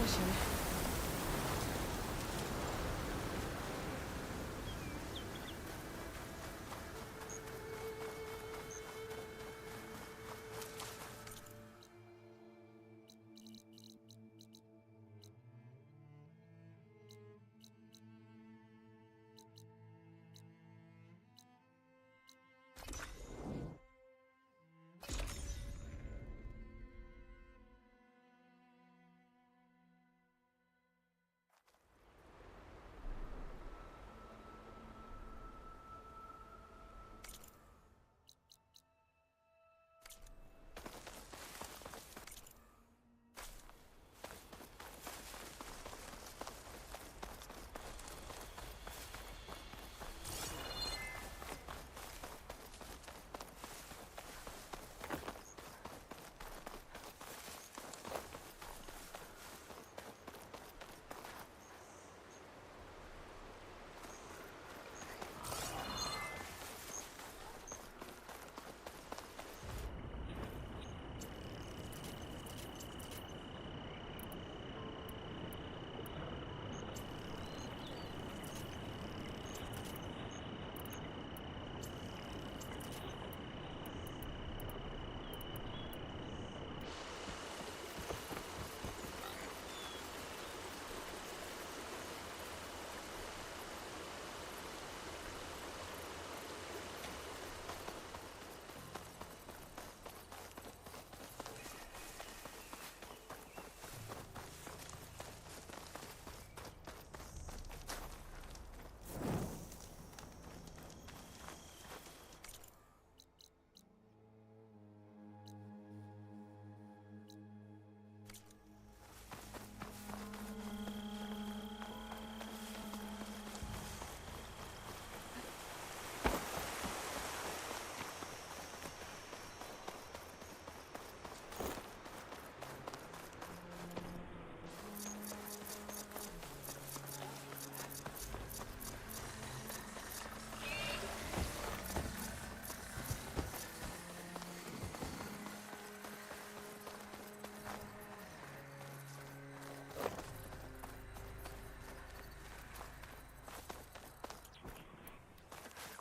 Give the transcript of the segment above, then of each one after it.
mission.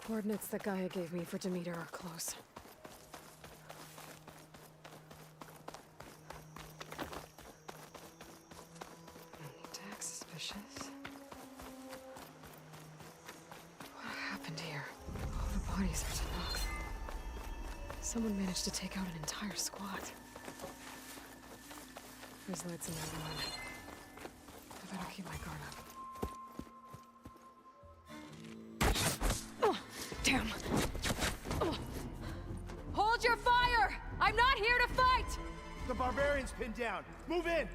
Coordinates that Gaia gave me for Demeter are close. Tag suspicious. What happened here? All the bodies are Tenakth. Someone managed to take out an entire squad. There's lights in the other one. I better keep my guard up. Damn! Hold your fire! I'm not here to fight! The barbarian's pinned down. Move in!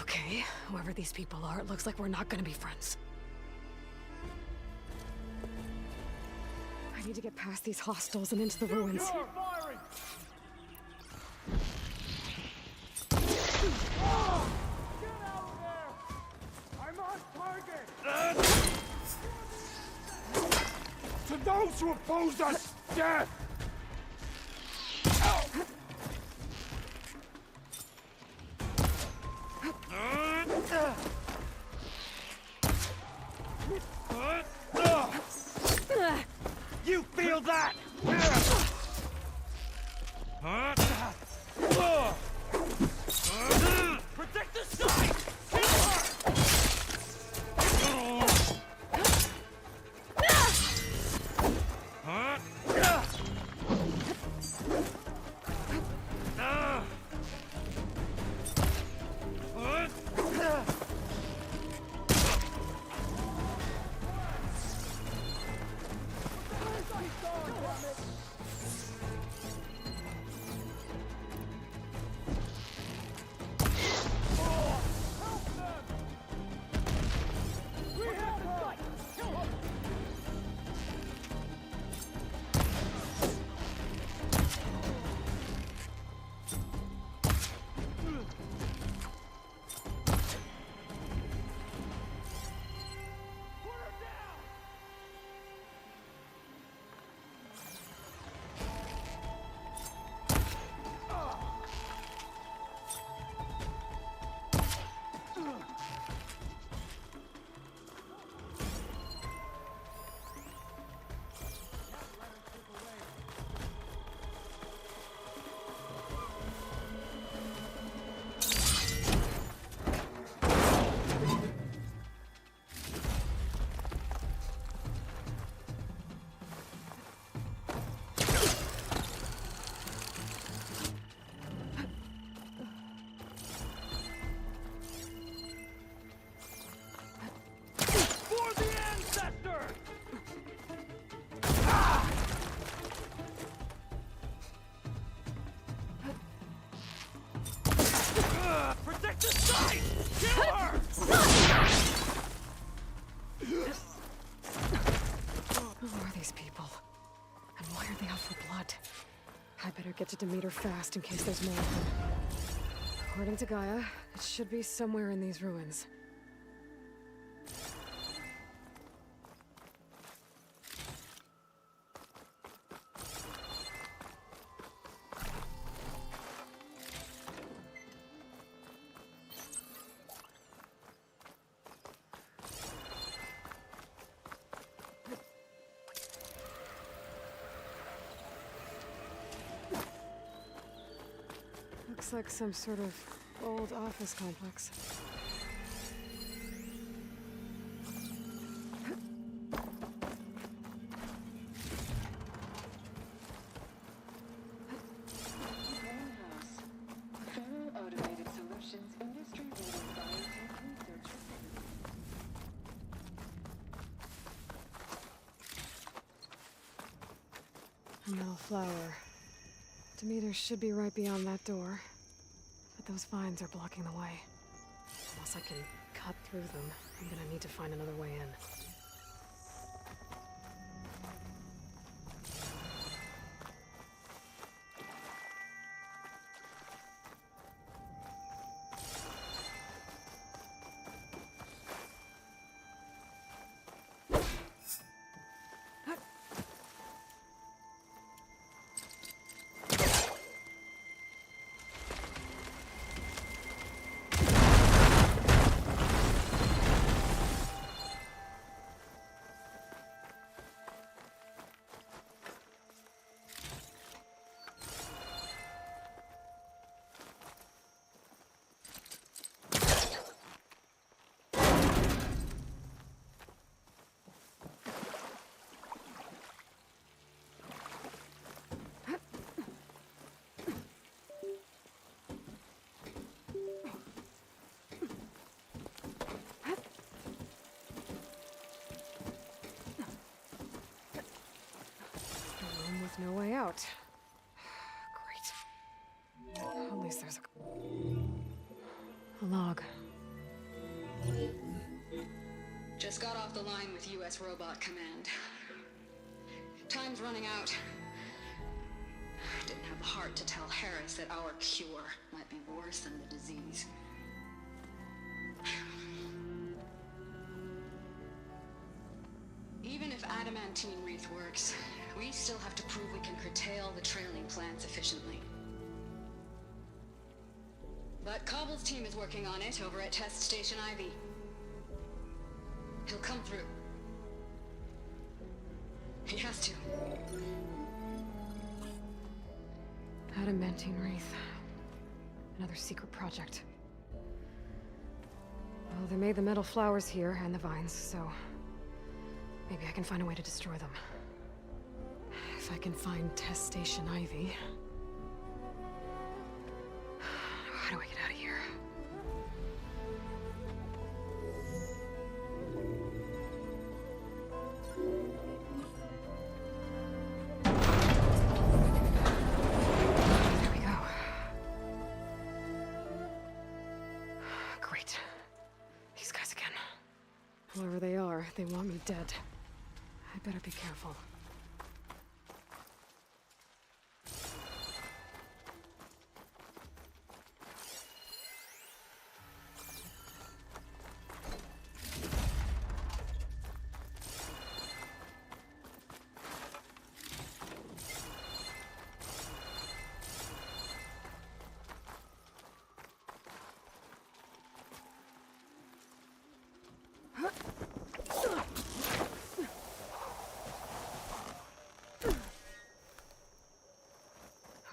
Okay, whoever these people are, it looks like we're not gonna be friends. I need to get past these hostiles and into the ruins. You're firing! Get out of there! I'm on target! To those who oppose us, death! You feel that? Protect the side! get to Demeter fast in case there's more of them. According to Gaia, it should be somewhere in these ruins. Looks like some sort of old office complex. Warehouse. Federal Automated Solutions Industry Leading Biotech Research Facility. A metal flower. Demeter should be right beyond that door. But those vines are blocking the way. Unless I can cut through them, I'm gonna need to find another way in. With no way out. Great. At least there's a log. Just got off the line with US Robot Command. Time's running out. Didn't have the heart to tell Harris that our cure might be worse than the disease. Even if adamantine wreath works, we still have to prove we can curtail the trailing plants efficiently. But Cobble's team is working on it over at Test Station Ivy. He'll come through. He has to. Adamantine wreath. Another secret project. Well, they made the metal flowers here and the vines, so maybe I can find a way to destroy them. If I can find Test Station Ivy. How do I get out of here? There we go. Great. These guys again. Whoever they are, they want me dead. I better be careful.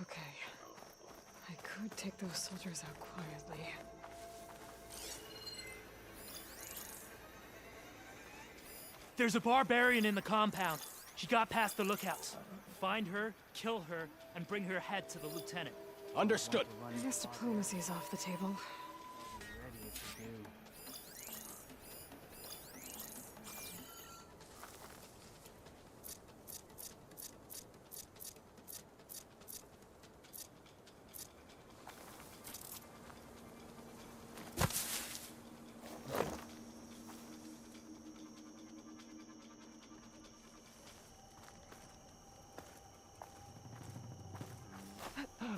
Okay. I could take those soldiers out quietly. There's a barbarian in the compound. She got past the lookouts. Find her, kill her, and bring her head to the lieutenant. Understood. I guess diplomacy's off the table. Ow!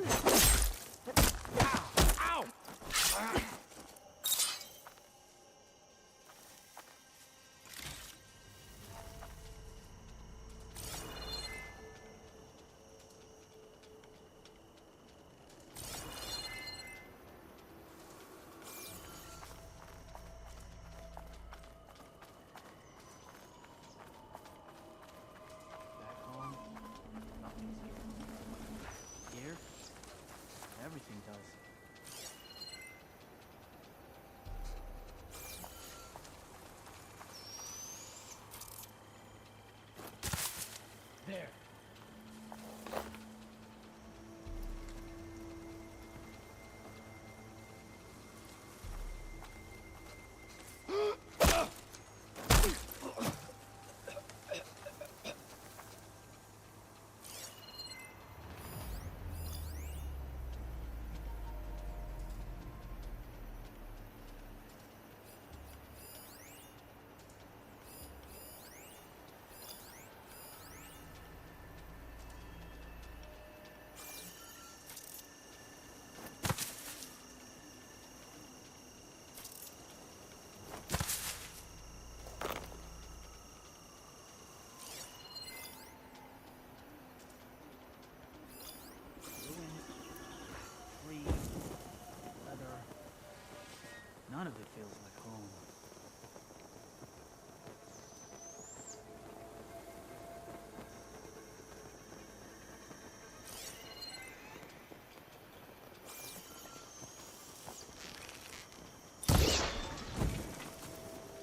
Back home, nothing's here. Here, everything does. There. None of it feels like home.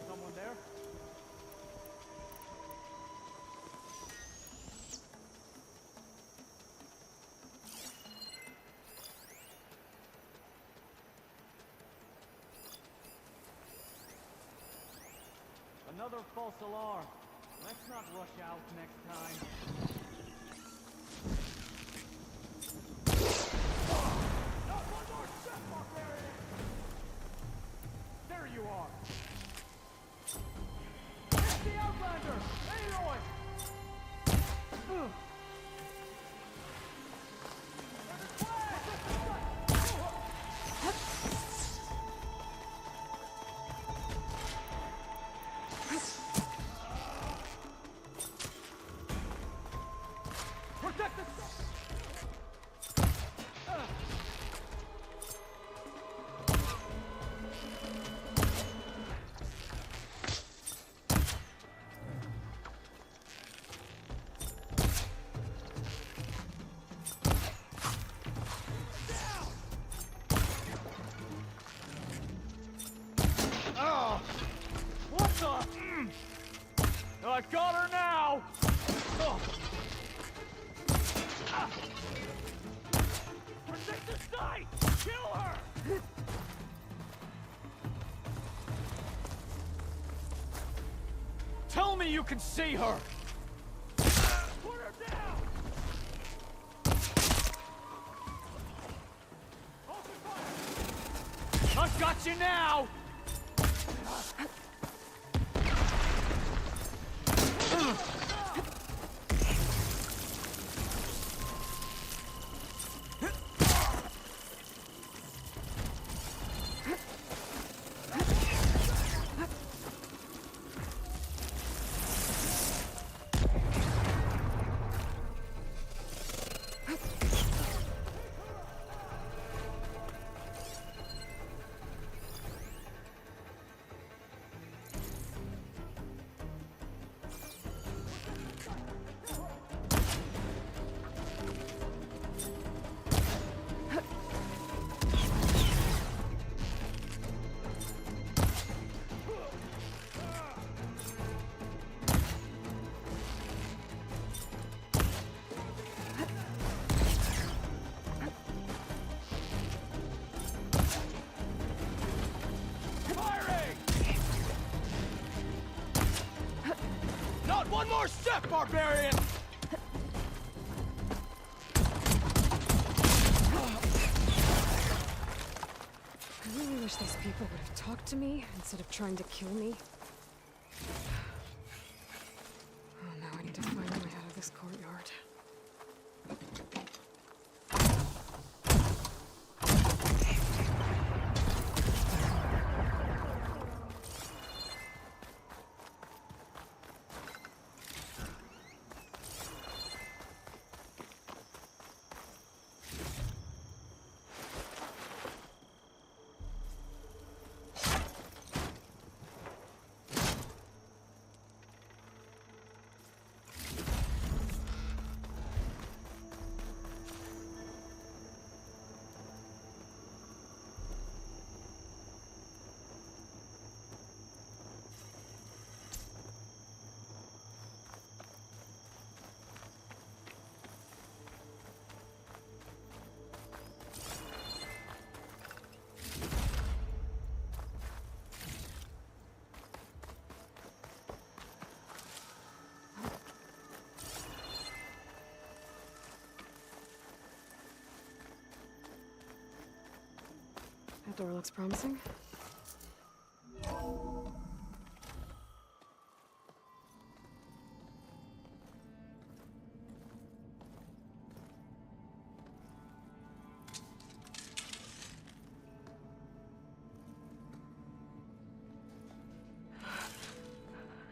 Someone there? Another false alarm. Let's not rush out next time. Not one more step, barbarian! There you are! It's the Outlander! Aloy! Protect the... Oh! What the? I got her now! Oh. Ah. Protect the site! Kill her! Tell me you can see her! Put her down! Open fire! I've got you now! One more step, barbarian! I really wish these people would have talked to me instead of trying to kill me. Oh, now I need to find my way out of this courtyard. door looks promising.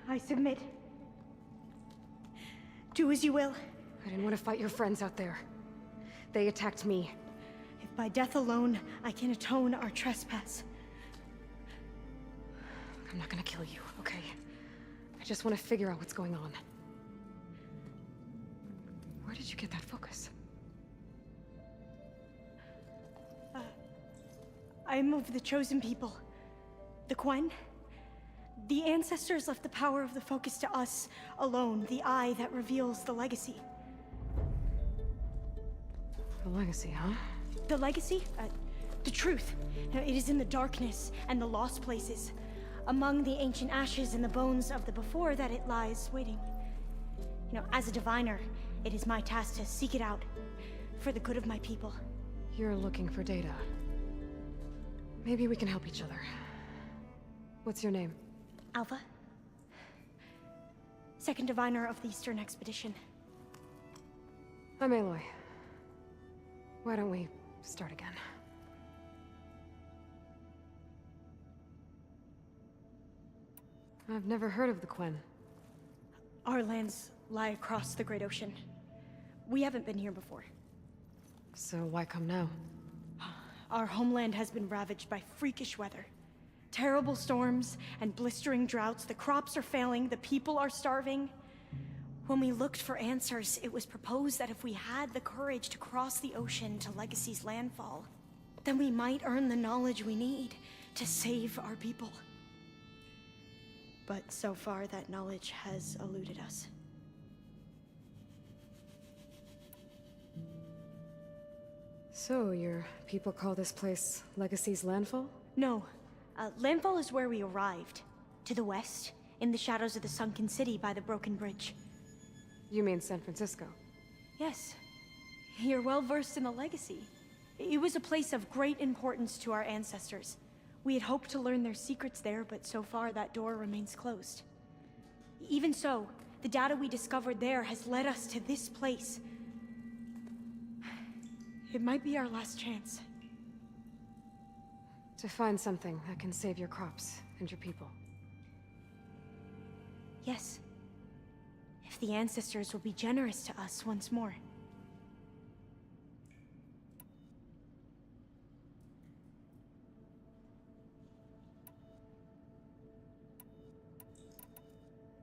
I submit. Do as you will. I didn't want to fight your friends out there. They attacked me. If by death alone I can atone our trespass. I'm not gonna kill you, okay? I just want to figure out what's going on. Where did you get that focus? I'm of the chosen people. The Quen. The ancestors left the power of the focus to us alone, the eye that reveals the legacy. The legacy, huh? The legacy? The truth. It is in the darkness and the lost places. Among the ancient ashes and the bones of the before that it lies waiting. As a diviner, it is my task to seek it out. For the good of my people. You're looking for data. Maybe we can help each other. What's your name? Alpha. Second diviner of the Eastern Expedition. I'm Aloy. Why don't we start again? I've never heard of the Quen. Our lands lie across the Great Ocean. We haven't been here before. So why come now? Our homeland has been ravaged by freakish weather. Terrible storms and blistering droughts. The crops are failing, the people are starving. When we looked for answers, it was proposed that if we had the courage to cross the ocean to Legacy's landfall, then we might earn the knowledge we need to save our people. But so far, that knowledge has eluded us. So, your people call this place Legacy's landfall? No. Landfall is where we arrived. To the west, in the shadows of the sunken city by the broken bridge. You mean San Francisco? Yes. You're well versed in the legacy. It was a place of great importance to our ancestors. We had hoped to learn their secrets there, but so far that door remains closed. Even so, the data we discovered there has led us to this place. It might be our last chance. To find something that can save your crops and your people. Yes. If the ancestors will be generous to us once more.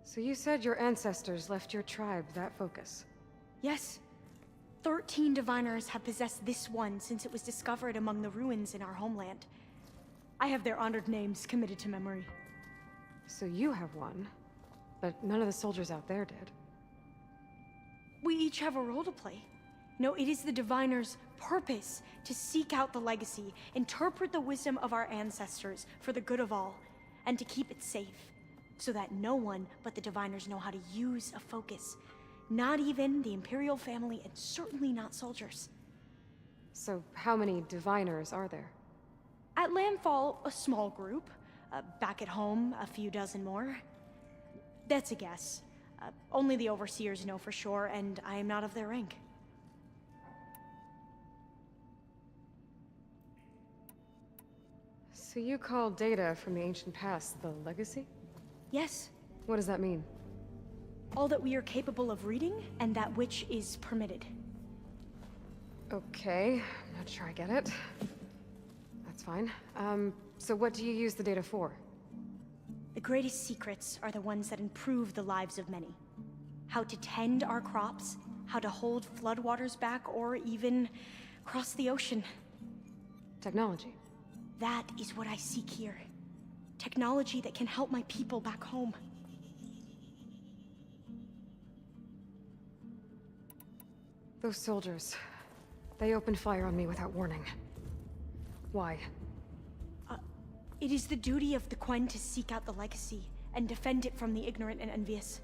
So you said your ancestors left your tribe that focus? Yes. 13 diviners have possessed this one since it was discovered among the ruins in our homeland. I have their honored names committed to memory. So you have one, but none of the soldiers out there did. We each have a role to play. No, it is the diviner's purpose to seek out the legacy, interpret the wisdom of our ancestors for the good of all, and to keep it safe, so that no one but the diviners know how to use a focus. Not even the Imperial family, and certainly not soldiers. So how many diviners are there? At landfall, a small group. Back at home, a few dozen more. That's a guess. Only the overseers know for sure, and I am not of their rank. So you call data from the ancient past the legacy? Yes. What does that mean? All that we are capable of reading, and that which is permitted. Okay, I'm not sure I get it. That's fine. So what do you use the data for? The greatest secrets are the ones that improve the lives of many. How to tend our crops, how to hold floodwaters back, or even cross the ocean. Technology. That is what I seek here. Technology that can help my people back home. Those soldiers, they opened fire on me without warning. Why? It is the duty of the Quen to seek out the legacy and defend it from the ignorant and envious.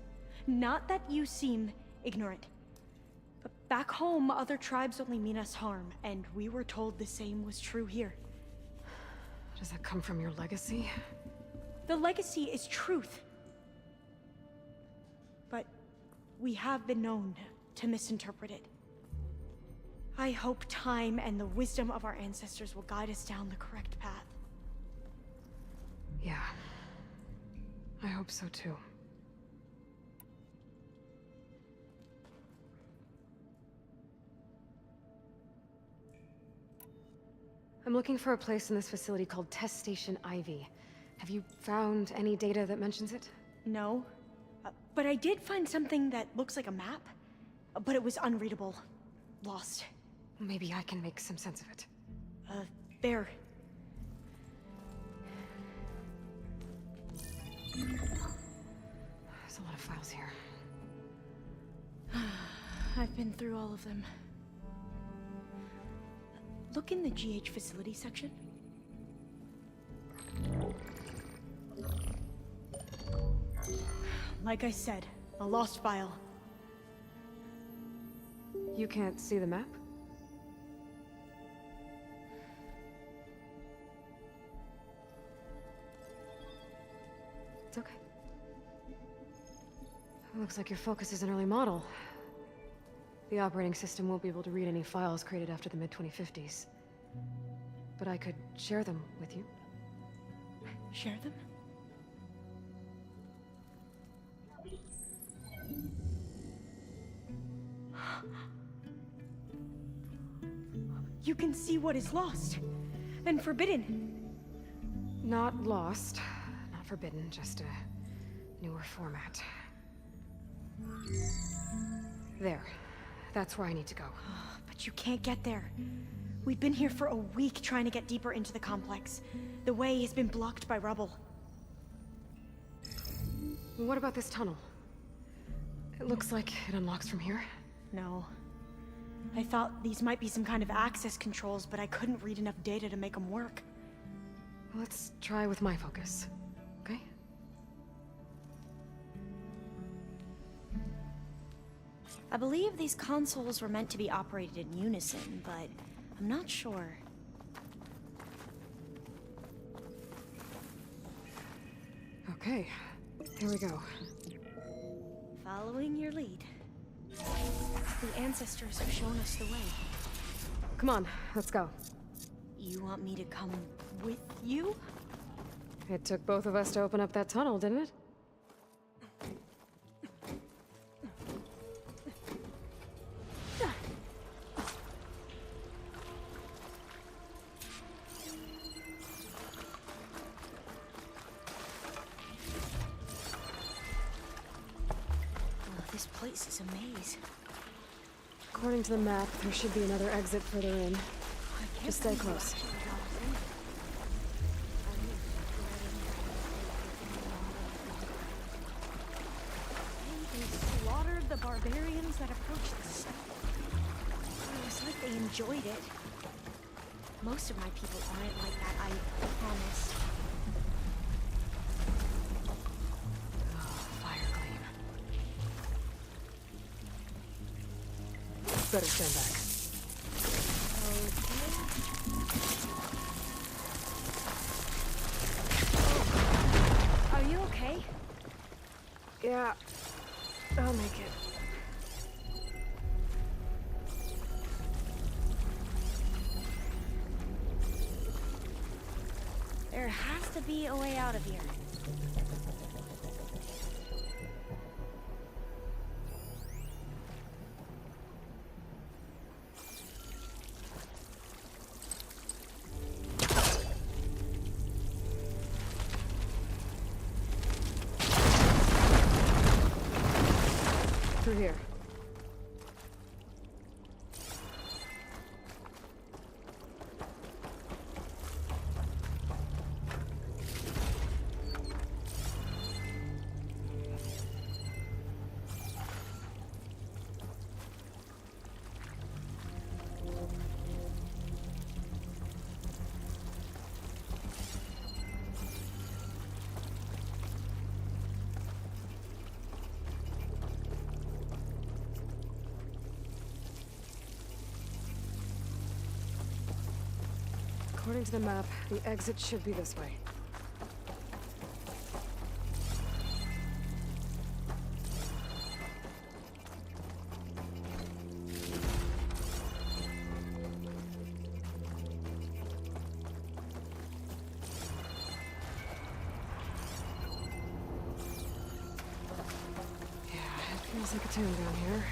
Not that you seem ignorant. But back home, other tribes only mean us harm, and we were told the same was true here. Does that come from your legacy? The legacy is truth. But we have been known to misinterpret it. I hope time and the wisdom of our ancestors will guide us down the correct path. Yeah. I hope so too. I'm looking for a place in this facility called Test Station Ivy. Have you found any data that mentions it? No. But I did find something that looks like a map. But it was unreadable. Lost. Maybe I can make some sense of it. There. There's a lot of files here. I've been through all of them. Look in the GH facility section. Like I said, a lost file. You can't see the map? It's okay. It looks like your focus is an early model. The operating system won't be able to read any files created after the mid-2050s. But I could share them with you. Share them? You can see what is lost and forbidden. Not lost, not forbidden, just a newer format. There. That's where I need to go. But you can't get there. We've been here for a week trying to get deeper into the complex. The way has been blocked by rubble. What about this tunnel? It looks like it unlocks from here. No. I thought these might be some kind of access controls, but I couldn't read enough data to make them work. Let's try with my focus, okay? I believe these consoles were meant to be operated in unison, but I'm not sure. Okay, here we go. Following your lead. The ancestors have shown us the way. Come on, let's go. You want me to come with you? It took both of us to open up that tunnel, didn't it? Oh, this place is a maze. According to the map, there should be another exit further in. Just stay close. They slaughtered the barbarians that approached the site. It's like they enjoyed it. Most of my people aren't like that, I promise. Fire gleam. Better stand back. Are you okay? Yeah, I'll make it. There has to be a way out of here. Through here. According to the map, the exit should be this way. Yeah, it feels like a tomb down here.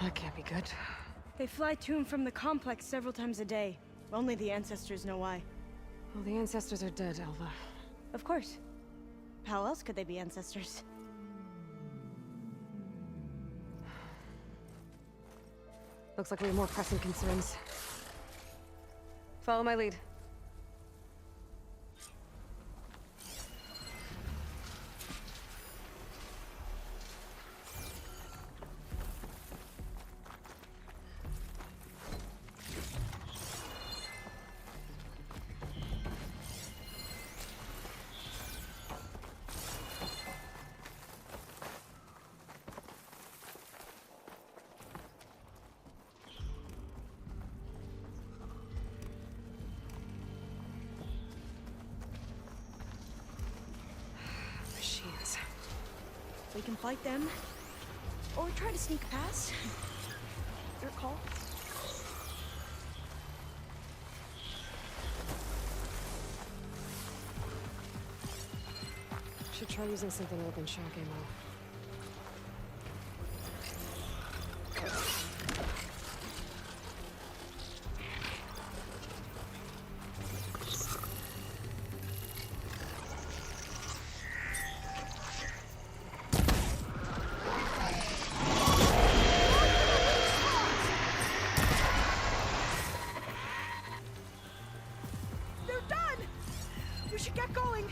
That can't be good. They fly to and from the complex several times a day. Only the ancestors know why. Well, the ancestors are dead, Alva. Of course. How else could they be ancestors? Looks like we have more pressing concerns. Follow my lead. Machines. We can fight them, or try to sneak past. Your call. Should try using something other than shock ammo. They're done! We should get going!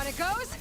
it goes.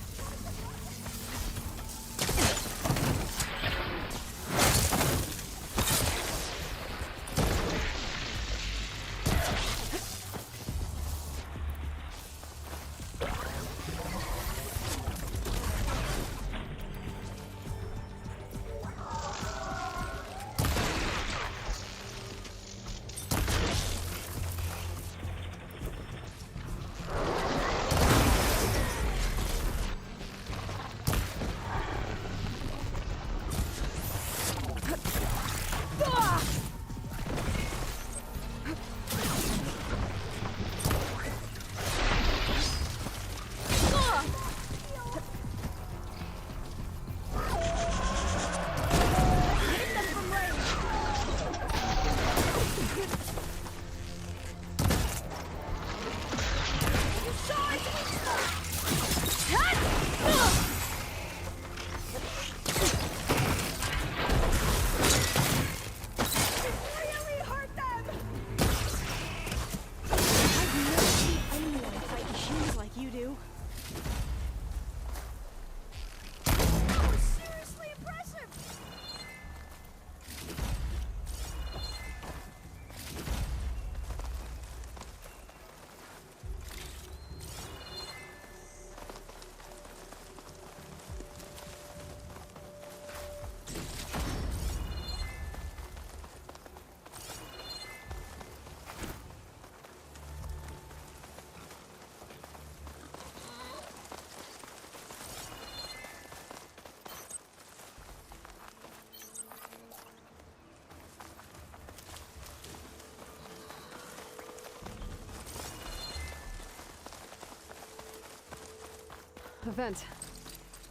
A vent.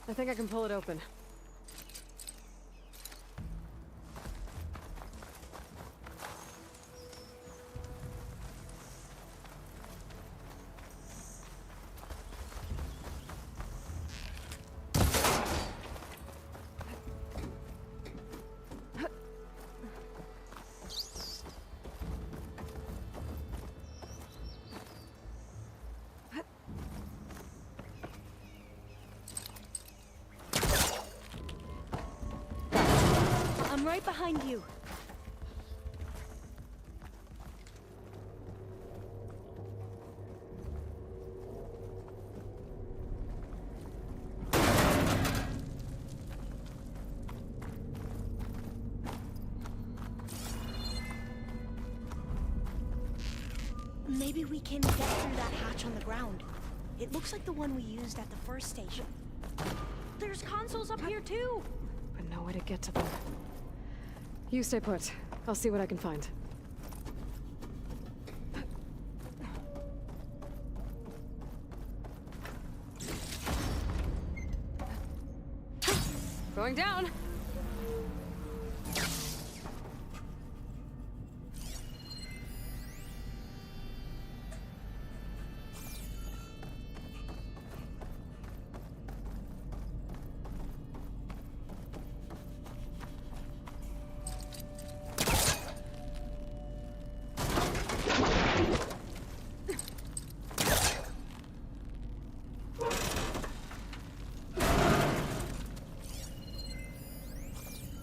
I think I can pull it open. I'm right behind you. Maybe we can get through that hatch on the ground. It looks like the one we used at the first station. There's consoles up here too! But no way to get to them. You stay put. I'll see what I can find. Going down!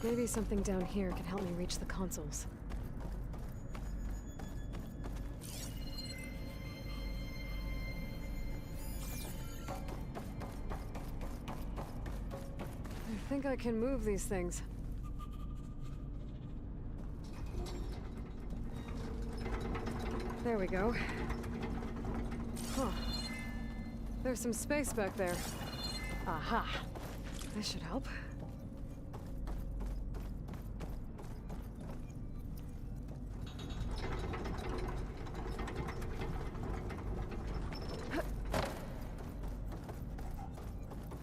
Maybe something down here can help me reach the consoles. I think I can move these things. There we go. Huh. There's some space back there. Aha. This should help.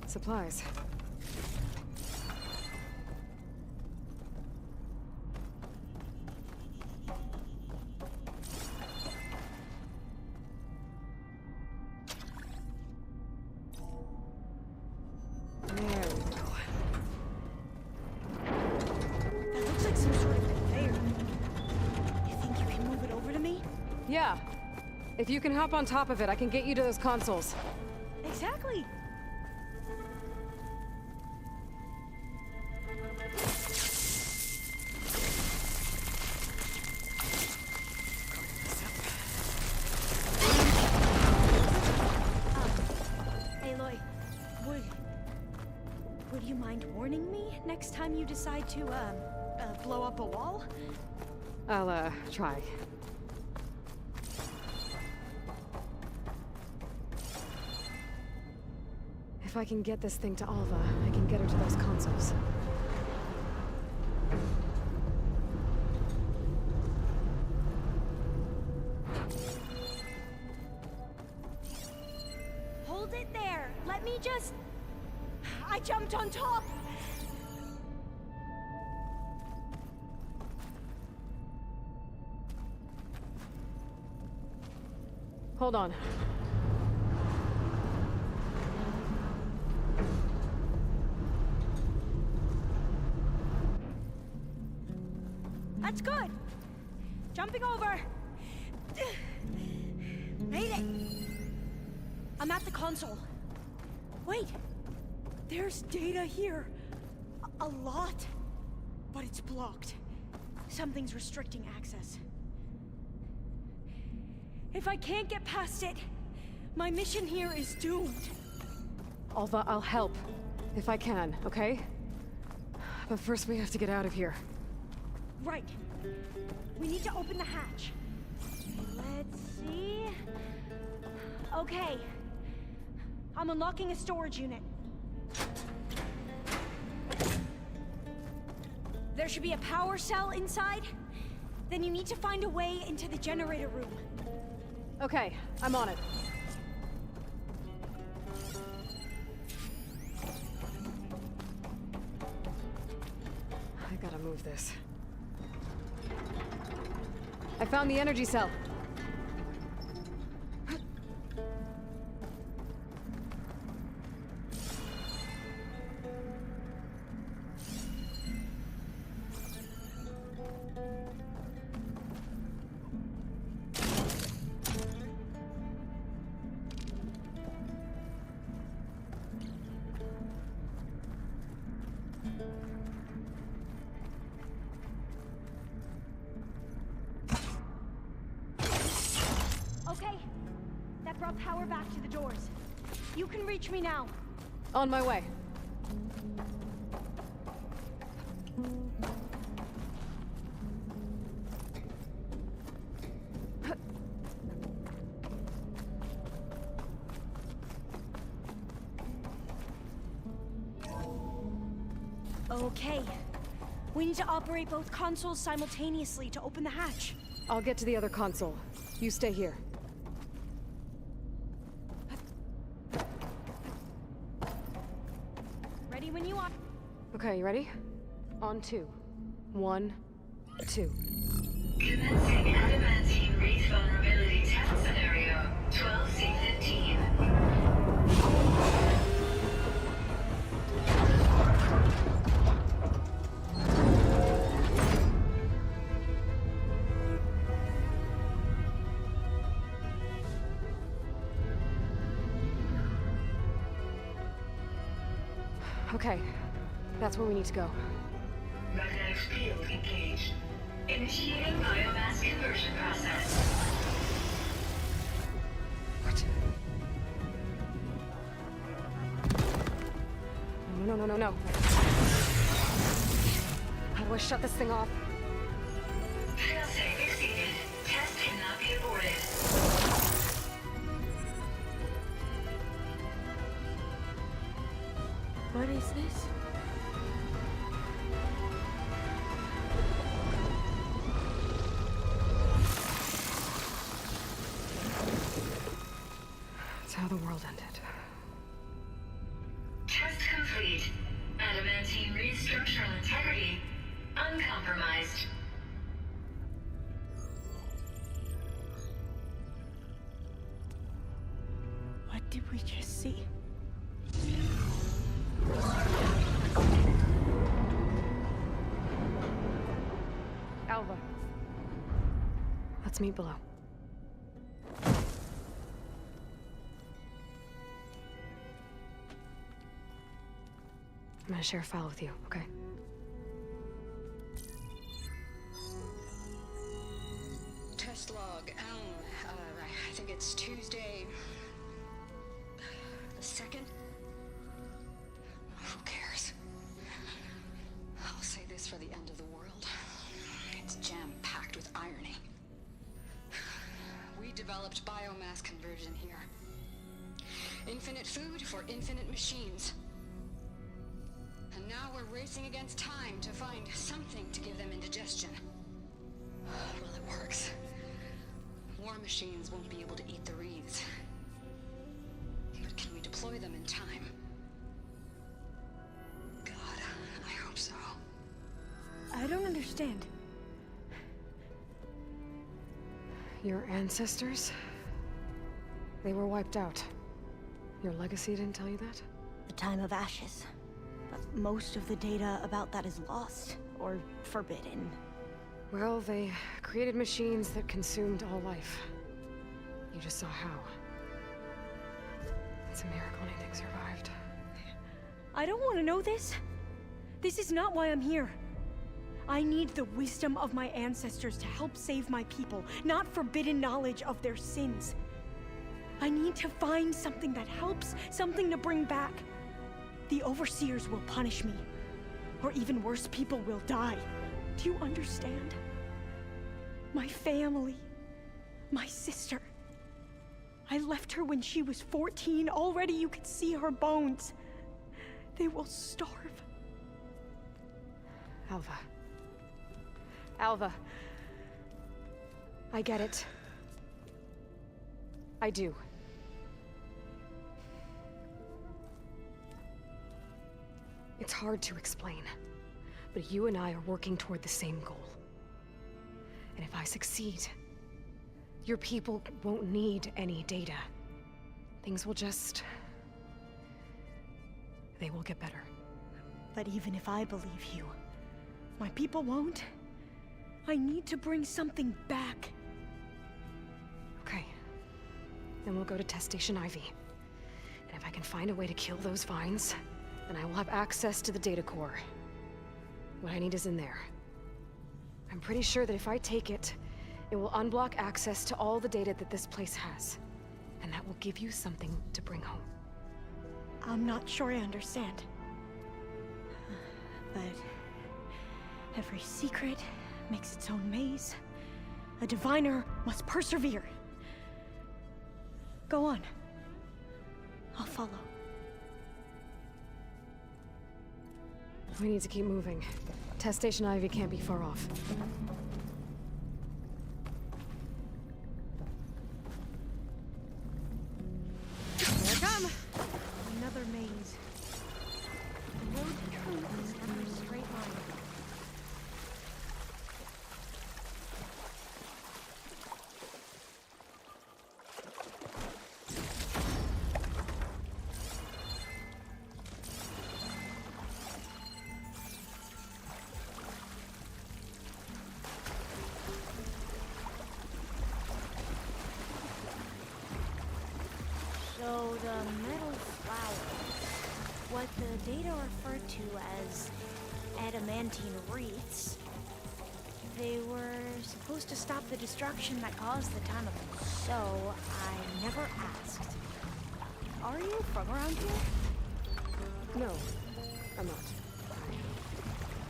Supplies. There we go. That looks like some sort of conveyor. You think you can move it over to me? Yeah. If you can hop on top of it, I can get you to those consoles. Exactly. Would you mind warning me next time you decide to, blow up a wall? I'll, try. If I can get this thing to Alva, I can get her to those consoles. Hold it there! Let me just... I jumped on top! Hold on. That's good! Jumping over! Made it! I'm at the console. Wait! There's data here. A lot. But it's blocked. Something's restricting access. If I can't get past it, my mission here is doomed. Alva, I'll help. If I can, okay? But first we have to get out of here. Right. We need to open the hatch. Let's see... Okay. I'm unlocking a storage unit. There should be a power cell inside. Then you need to find a way into the generator room. Okay, I'm on it. I gotta move this. I found the energy cell. Okay. That brought power back to the doors. You can reach me now. On my way. Okay. We need to operate both consoles simultaneously to open the hatch. I'll get to the other console. You stay here. Ready when you are. Okay, you ready? On two. 1, 2. Commencing adamantine wraith vulnerability test scenario 12C15. Okay, that's where we need to go. Magnetic field engaged. Initiating biomass conversion process. What? No. How do I shut this thing off? Failsafe exceeded. Test cannot be aborted. What is this? That's how the world ended. Test complete. Adamantine wraith structural integrity uncompromised. What did we just see? Alva. Let's meet below. I'm gonna share a file with you, okay? Test log, I think it's Tuesday... the 2nd? developed biomass conversion here. Infinite food for infinite machines. And now we're racing against time to find something to give them indigestion. Well, it works. War machines won't be able to eat the reeds. But can we deploy them in time? God, I hope so. I don't understand. Your ancestors? They were wiped out. Your legacy didn't tell you that? The time of ashes. But most of the data about that is lost, or forbidden. Well, they created machines that consumed all life. You just saw how. It's a miracle anything survived. I don't want to know this. This is not why I'm here. I need the wisdom of my ancestors to help save my people, not forbidden knowledge of their sins. I need to find something that helps, something to bring back. The Overseers will punish me. Or even worse, people will die. Do you understand? My family. My sister. I left her when she was 14. Already you could see her bones. They will starve. Alva. Alva. I get it. I do. It's hard to explain, but you and I are working toward the same goal. And if I succeed, your people won't need any data. Things will just... they will get better. But even if I believe you, my people won't. I need to bring something back. Okay. Then we'll go to Test Station Ivy. And if I can find a way to kill those vines, then I will have access to the data core. What I need is in there. I'm pretty sure that if I take it, it will unblock access to all the data that this place has. And that will give you something to bring home. I'm not sure I understand. But every secret makes its own maze. A diviner must persevere. Go on. I'll follow. We need to keep moving. Test Station Ivy can't be far off. Here I come! Another maze. The road to truth is never a straight line. So the metal flowers, what the data referred to as adamantine wreaths, they were supposed to stop the destruction that caused the time of... So, I never asked. Are you from around here? No, I'm not.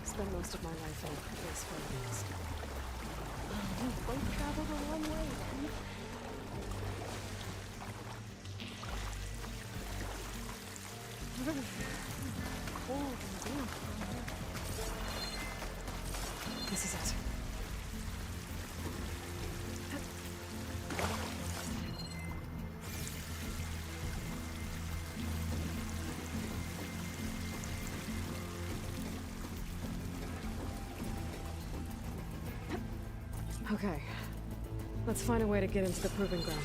I spent most of my life in this forest. We both traveled a long way then. Cold and damp. This is it. Okay. Let's find a way to get into the proving ground.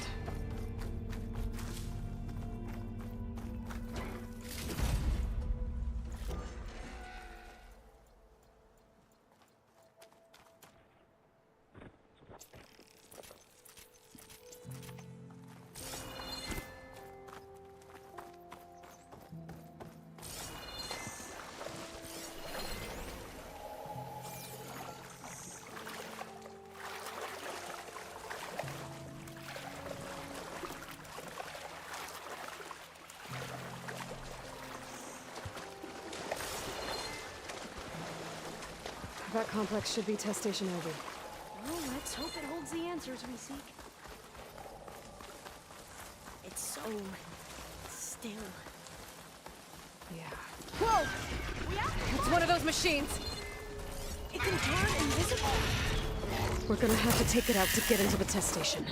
That complex should be Test Station Ivy. Well, let's hope it holds the answers we seek. Oh, still. Yeah. Whoa! It's one of those machines! It can turn invisible? We're gonna have to take it out to get into the test station.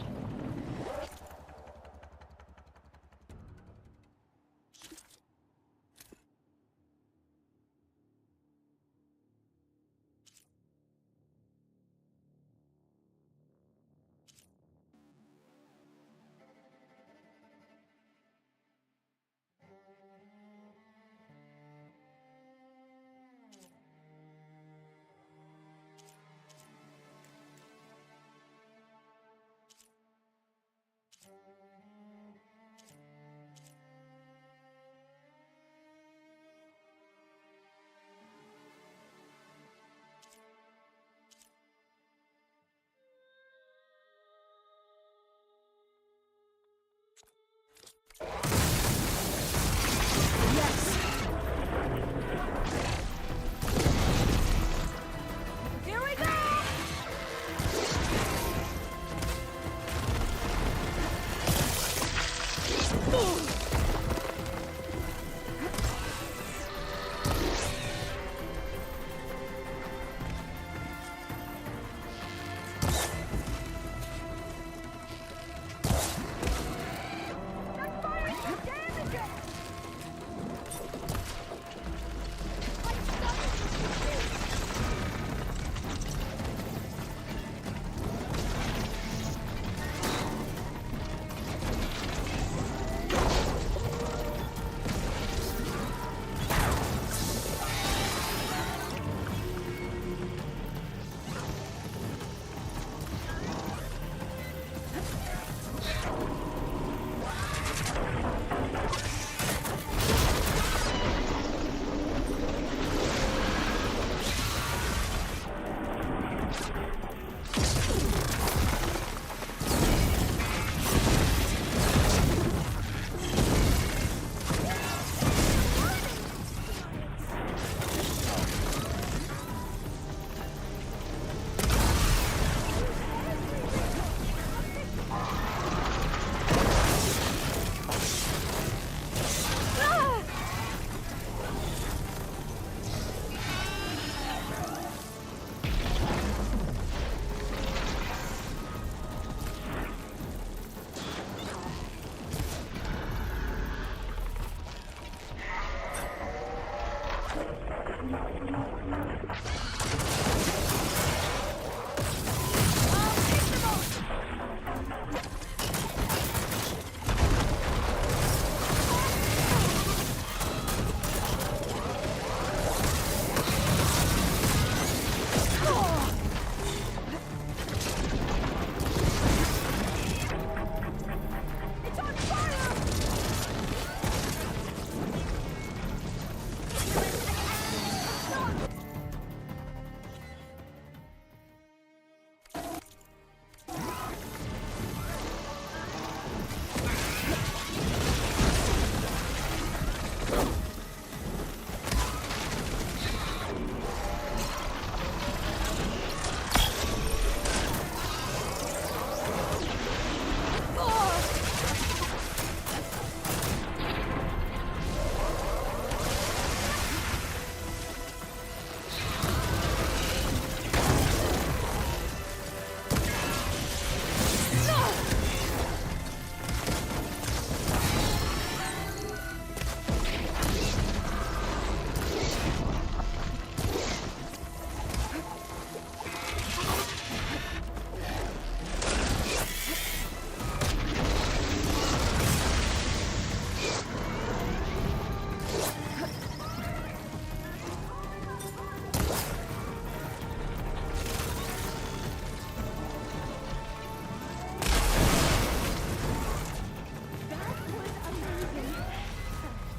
Here we go!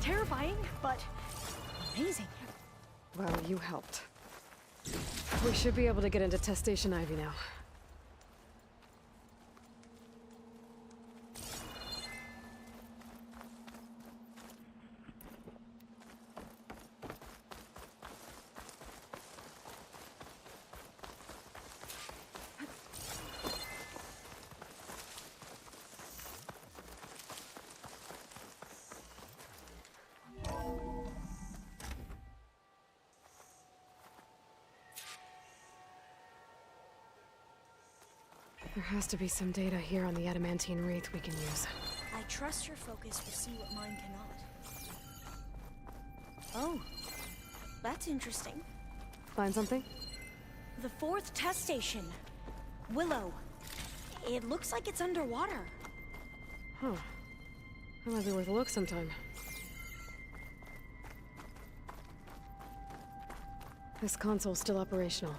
Terrifying, but amazing. Well, you helped. We should be able to get into Test Station Ivy now. There has to be some data here on the adamantine wreath we can use. I trust your focus will see what mine cannot. Oh, that's interesting. Find something? The fourth test station. Willow. It looks like it's underwater. Huh. That might be worth a look sometime. This console's still operational.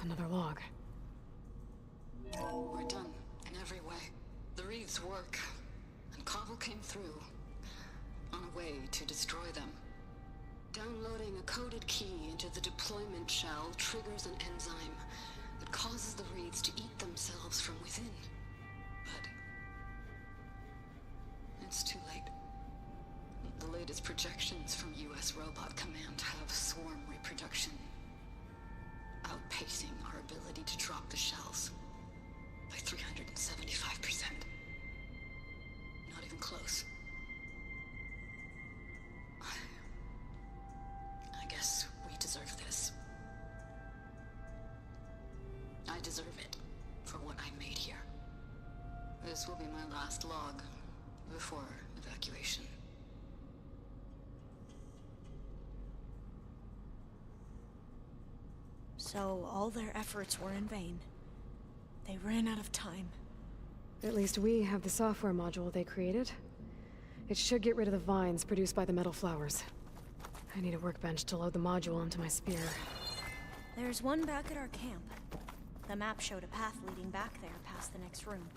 Another log. We're done, in every way. The wreaths work, and Cobble came through, on a way to destroy them. Downloading a coded key into the deployment shell triggers an enzyme that causes the wreaths to eat themselves from within. But it's too late. The latest projections from US Robot Command have swarm reproduction, outpacing our ability to drop the shells by 375%. Not even close. I guess we deserve this. I deserve it for what I made here. This will be my last log before evacuation. So all their efforts were in vain. They ran out of time. At least we have the software module they created. It should get rid of the vines produced by the metal flowers. I need a workbench to load the module onto my spear. There's one back at our camp. The map showed a path leading back there past the next room.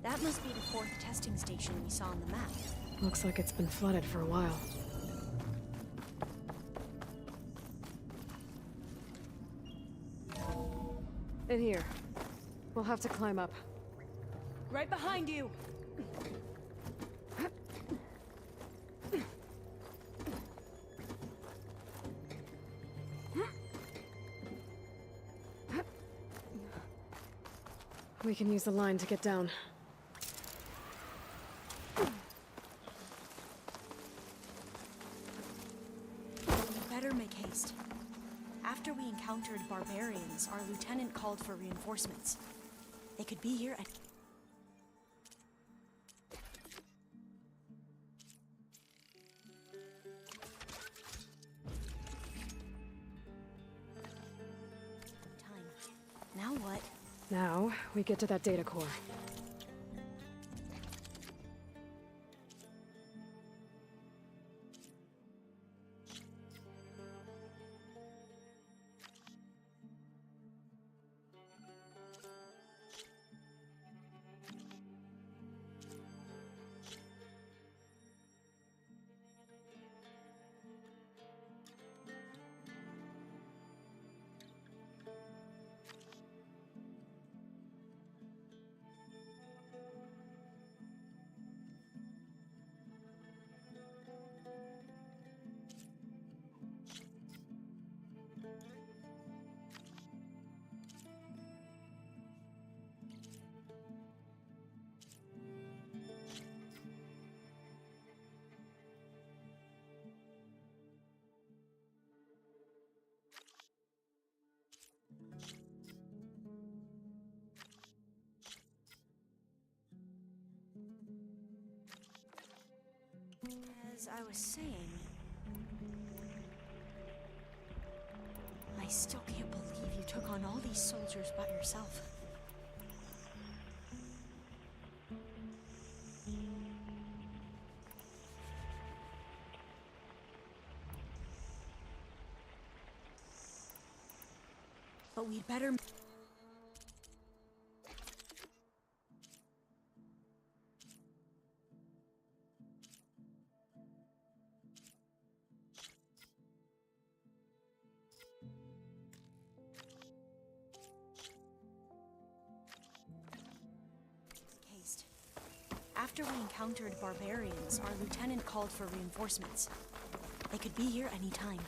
That must be the fourth testing station we saw on the map. Looks like it's been flooded for a while. In here. We'll have to climb up. Right behind you! We can use the line to get down. Better make haste. After we encountered barbarians, our lieutenant called for reinforcements. They could be here at... time. Now what? Now, we get to that data core. As I was saying... I still can't believe you took on all these soldiers by yourself. But we'd better... After we encountered barbarians, our lieutenant called for reinforcements. They could be here any time.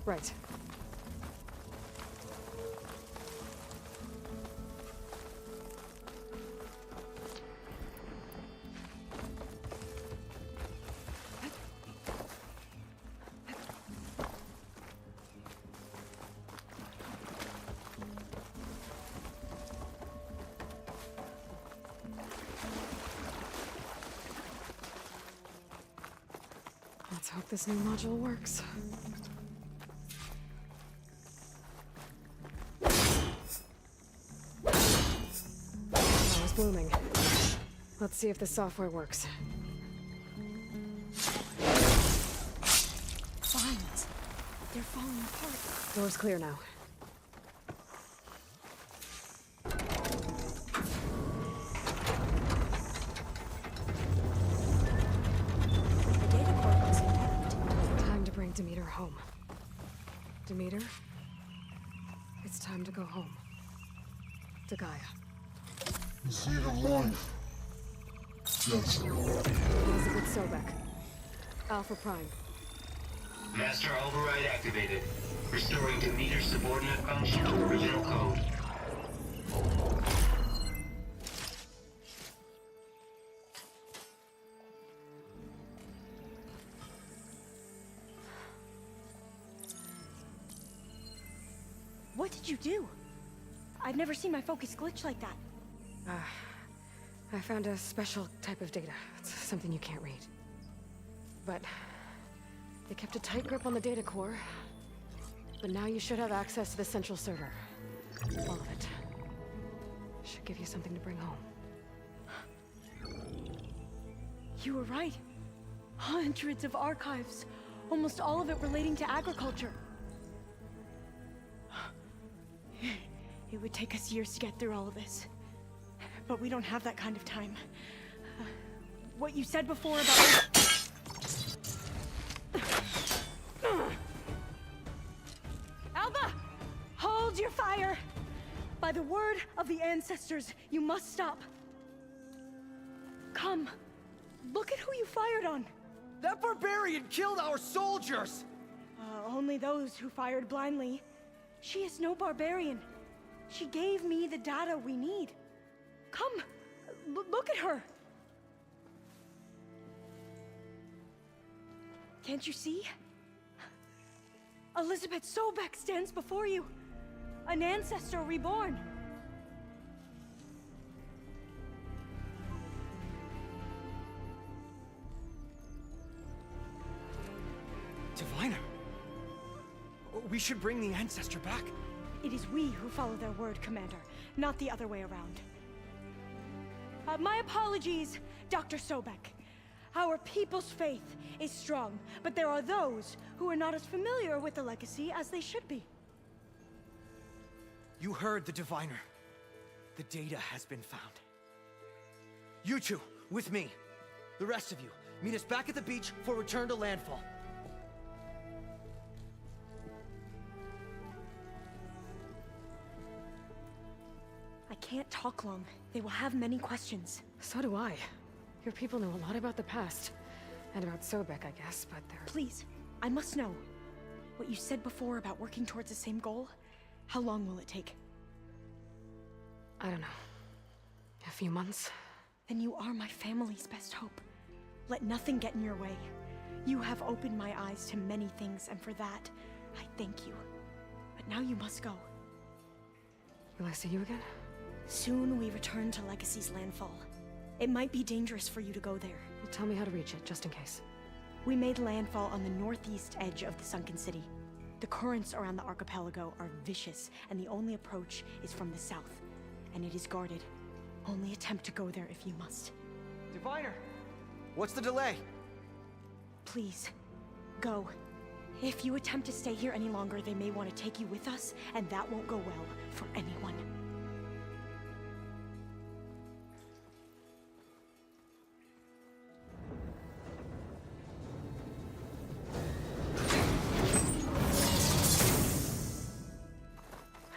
Right. Let's hope this new module works. I was blooming. Let's see if the software works. Vines. They're falling apart. Door's clear now. The data core looks intact. Time to bring Demeter home. Demeter, it's time to go home. To Gaia. Zeta 1. Yes. Elizabeth Sobek. Alpha Prime. Master override activated. Restoring Demeter's subordinate function to original code. What did you do? I've never seen my focus glitch like that. I found a special type of data. It's something you can't read. But they kept a tight grip on the data core. But now you should have access to the central server. All of it. Should give you something to bring home. You were right. Hundreds of archives. Almost all of it relating to agriculture. It would take us years to get through all of this. But we don't have that kind of time. What you said before about... Alva! Hold your fire! By the word of the ancestors, you must stop. Come. Look at who you fired on. That barbarian killed our soldiers! Only those who fired blindly. She is no barbarian. She gave me the data we need. Come, look at her. Can't you see? Elizabeth Sobek stands before you. An ancestor reborn. Diviner. We should bring the ancestor back. It is we who follow their word, Commander, not the other way around. My apologies, Dr. Sobek. Our people's faith is strong, but there are those who are not as familiar with the legacy as they should be. You heard the diviner. The data has been found. You two, with me. The rest of you, meet us back at the beach for return to landfall. I can't talk long. They will have many questions. So do I. Your people know a lot about the past. And about Sobek, I guess, but they're... Please, I must know. What you said before about working towards the same goal, how long will it take? I don't know. A few months? Then you are my family's best hope. Let nothing get in your way. You have opened my eyes to many things, and for that, I thank you. But now you must go. Will I see you again? Soon we return to Legacy's landfall. It might be dangerous for you to go there. Well, tell me how to reach it, just in case. We made landfall on the northeast edge of the sunken city. The currents around the archipelago are vicious, and the only approach is from the south. And it is guarded. Only attempt to go there if you must. Diviner! What's the delay? Please, go. If you attempt to stay here any longer, they may want to take you with us, and that won't go well for anyone.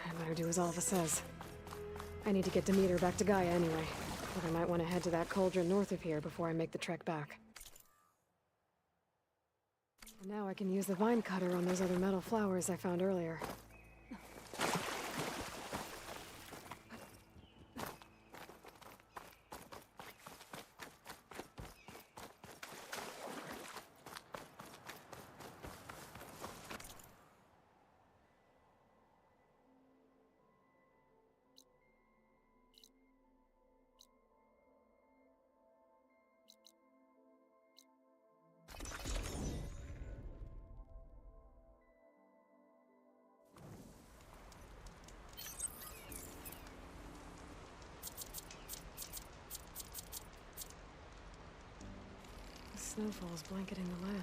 I better do as Alva says. I need to get Demeter back to Gaia anyway. But I might want to head to that cauldron north of here before I make the trek back. And now I can use the vine cutter on those other metal flowers I found earlier. The snowfall's blanketing the land.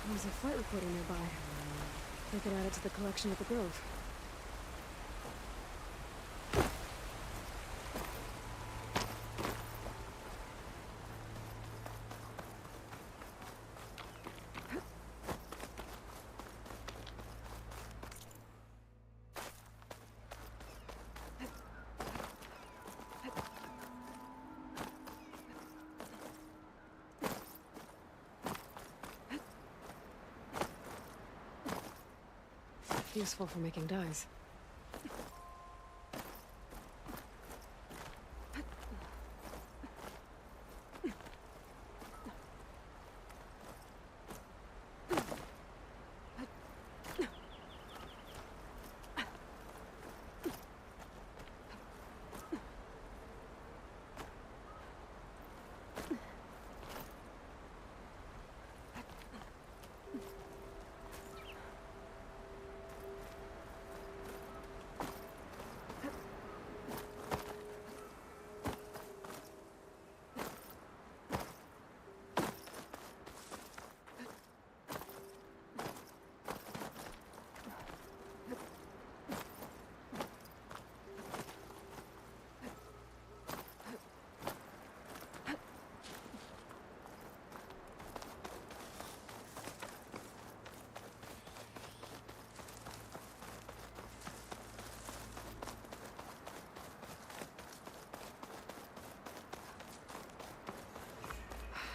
There's a flight recorder nearby. I could add it to the collection at the Grove. Useful for making dyes.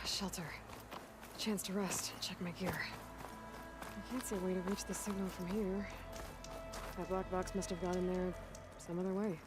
Shelter. Chance to rest. Check my gear. I can't see a way to reach the signal from here. That black box must have got in there some other way.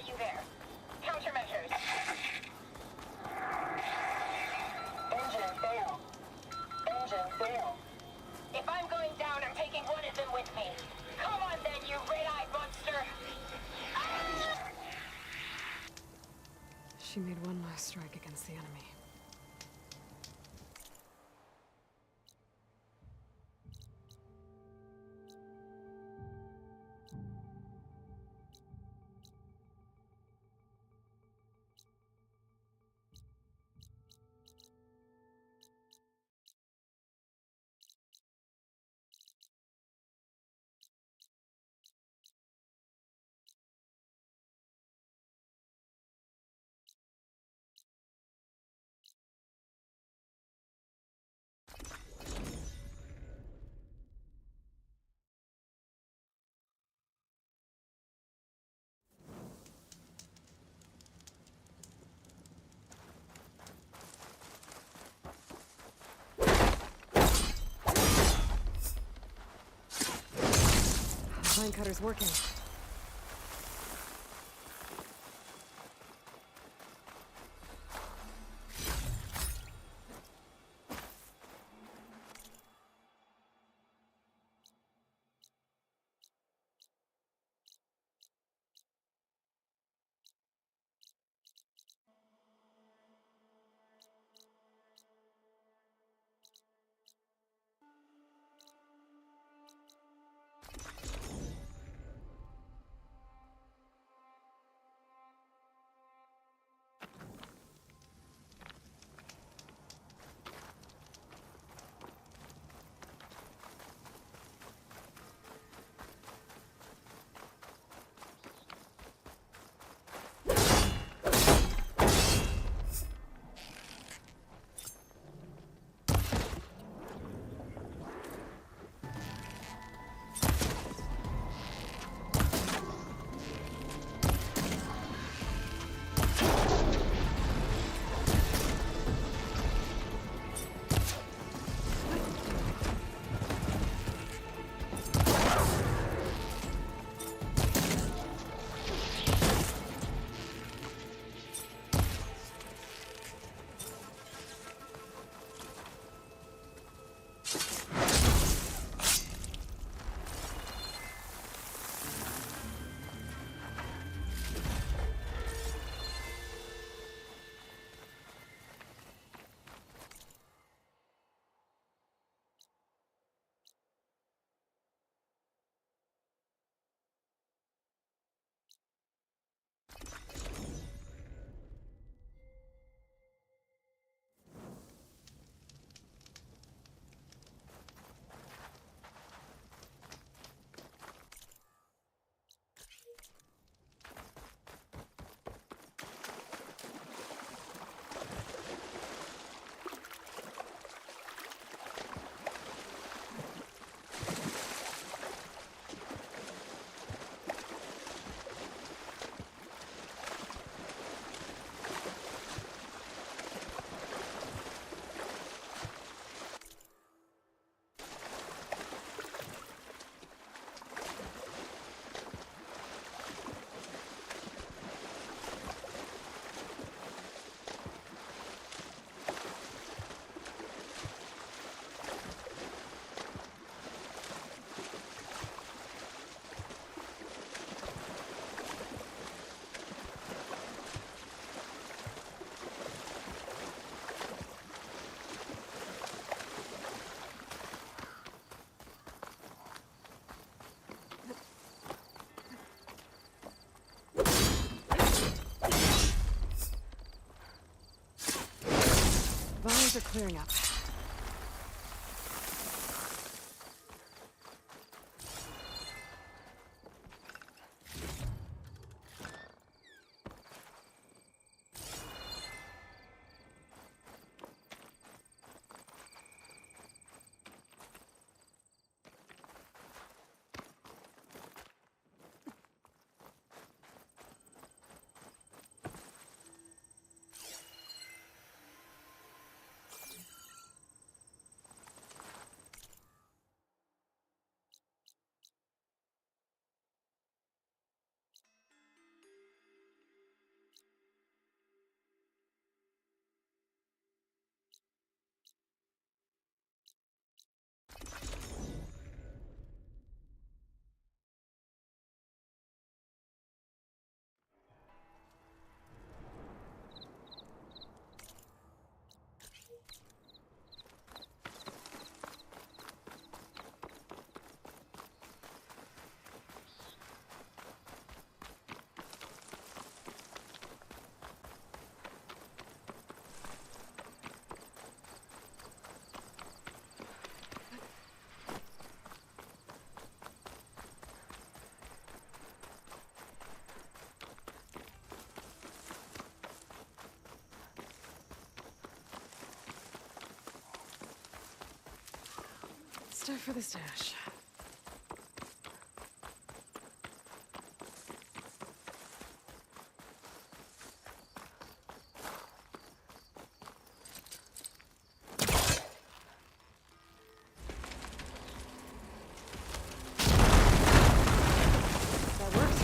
you there? Countermeasures. Engine fail. Engine fail. If I'm going down, I'm taking one of them with me. Come on then, you red-eyed monster! She made one last strike against the enemy. Line cutter's working. Vines are clearing up. Stuff for the stash. That works.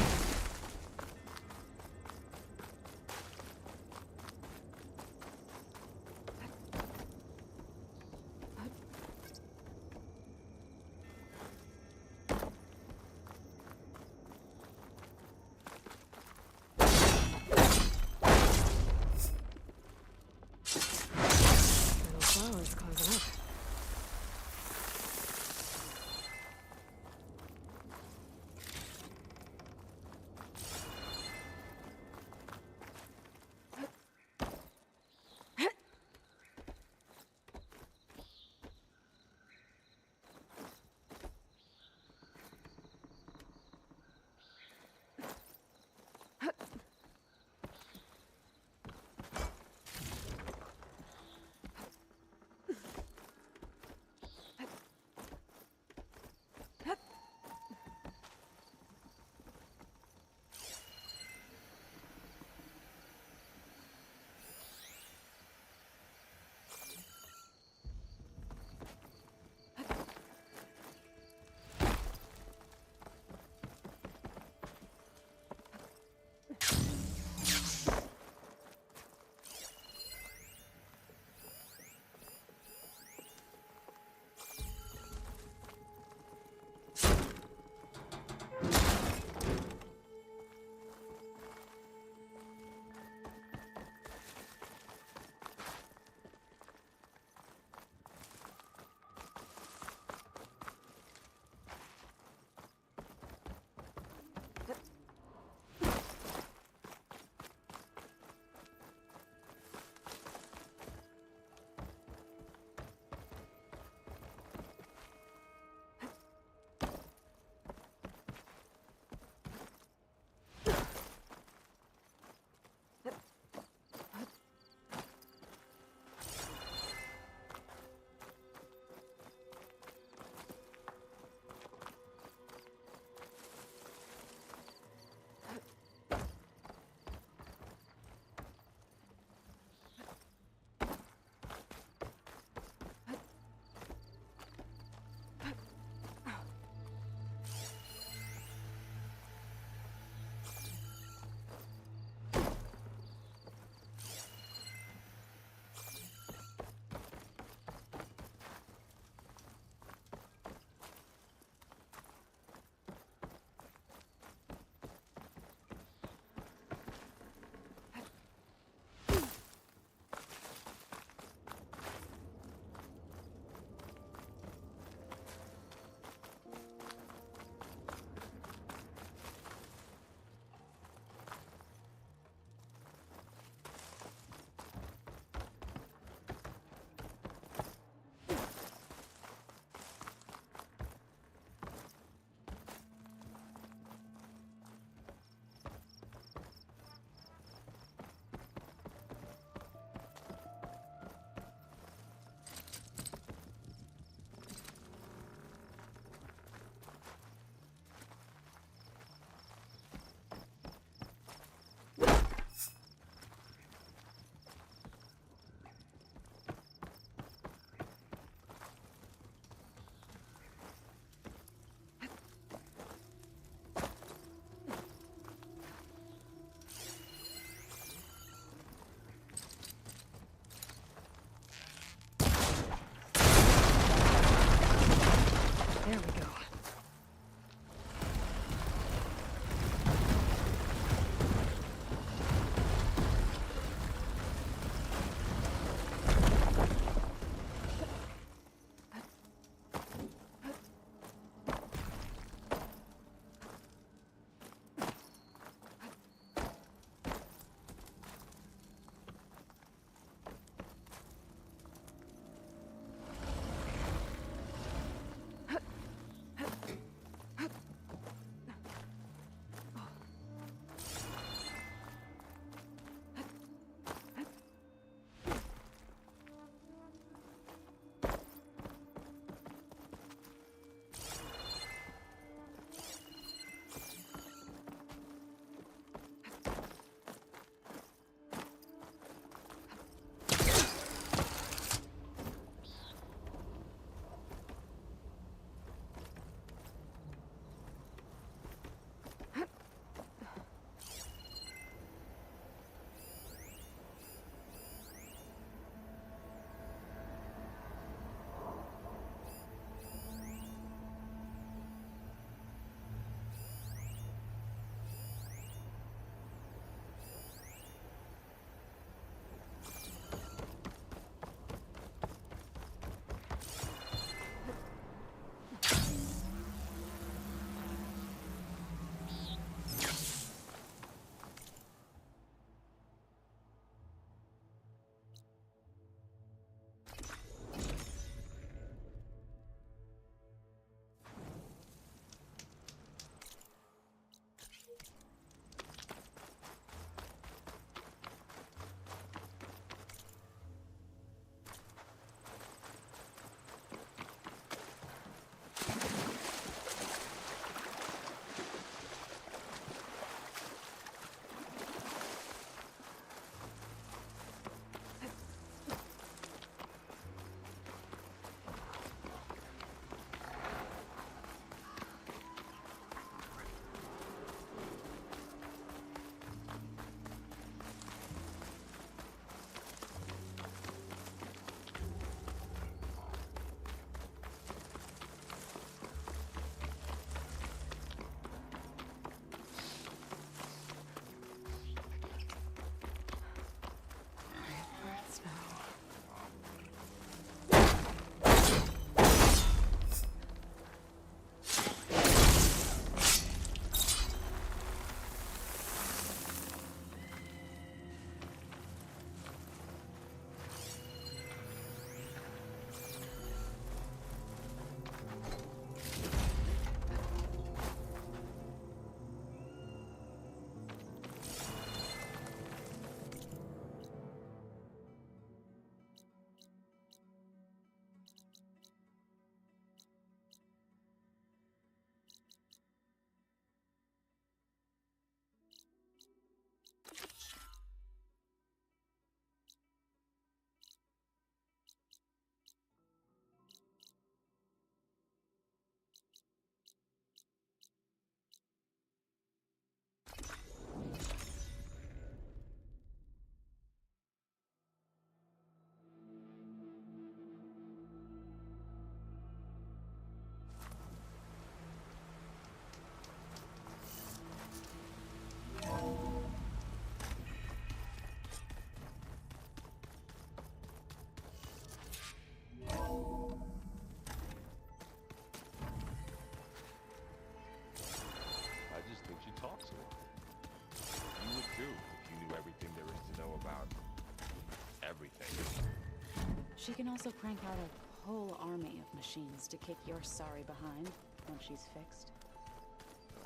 She can also crank out a whole army of machines to kick your sorry behind once she's fixed.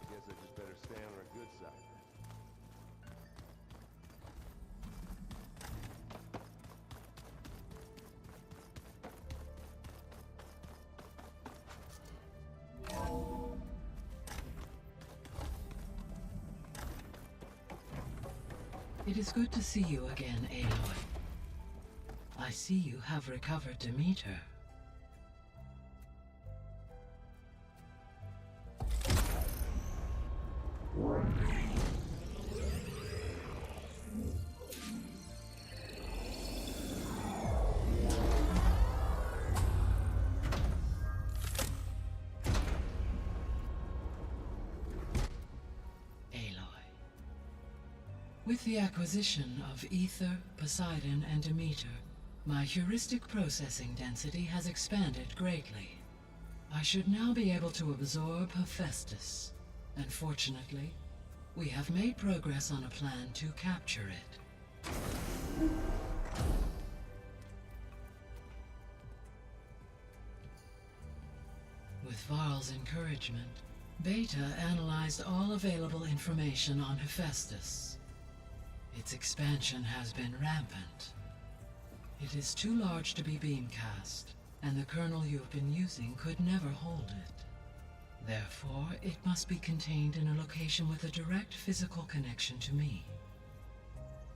I guess I just better stay on her good side. It is good to see you again, Aloy. I see you have recovered Demeter. With the acquisition of Ether, Poseidon, and Demeter, my heuristic processing density has expanded greatly. I should now be able to absorb Hephaestus, and fortunately, we have made progress on a plan to capture it. With Varl's encouragement, Beta analyzed all available information on Hephaestus. Its expansion has been rampant. It is too large to be beamcast, and the kernel you've been using could never hold it. Therefore, it must be contained in a location with a direct physical connection to me.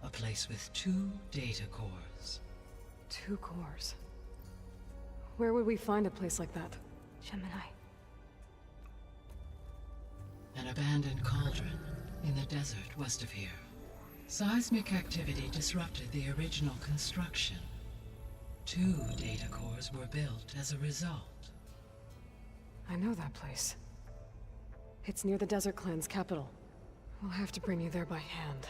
A place with 2 data cores. 2 cores? Where would we find a place like that? Gemini. An abandoned cauldron in the desert west of here. Seismic activity disrupted the original construction. 2 data cores were built as a result. I know that place. It's near the Desert Clan's capital. We'll have to bring you there by hand.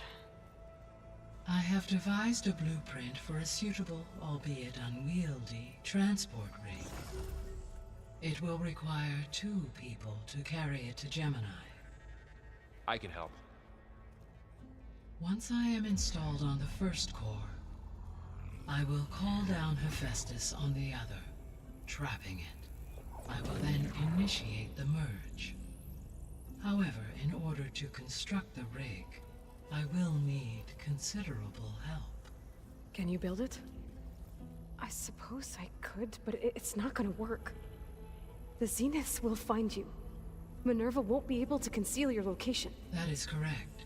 I have devised a blueprint for a suitable, albeit unwieldy, transport rig. It will require 2 people to carry it to Gemini. I can help. Once I am installed on the first core, I will call down Hephaestus on the other, trapping it. I will then initiate the merge. However, in order to construct the rig, I will need considerable help. Can you build it? I suppose I could, but it's not gonna work. The Zeniths will find you. Minerva won't be able to conceal your location. That is correct.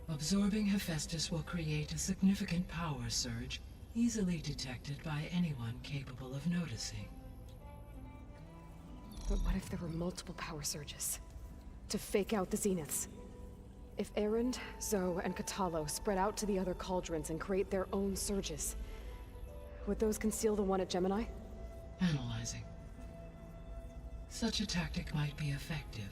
Absorbing Hephaestus will create a significant power surge, easily detected by anyone capable of noticing. But what if there were multiple power surges? To fake out the Zeniths? If Erend, Zoe, and Katalo spread out to the other cauldrons and create their own surges, would those conceal the one at Gemini? Analyzing. Such a tactic might be effective.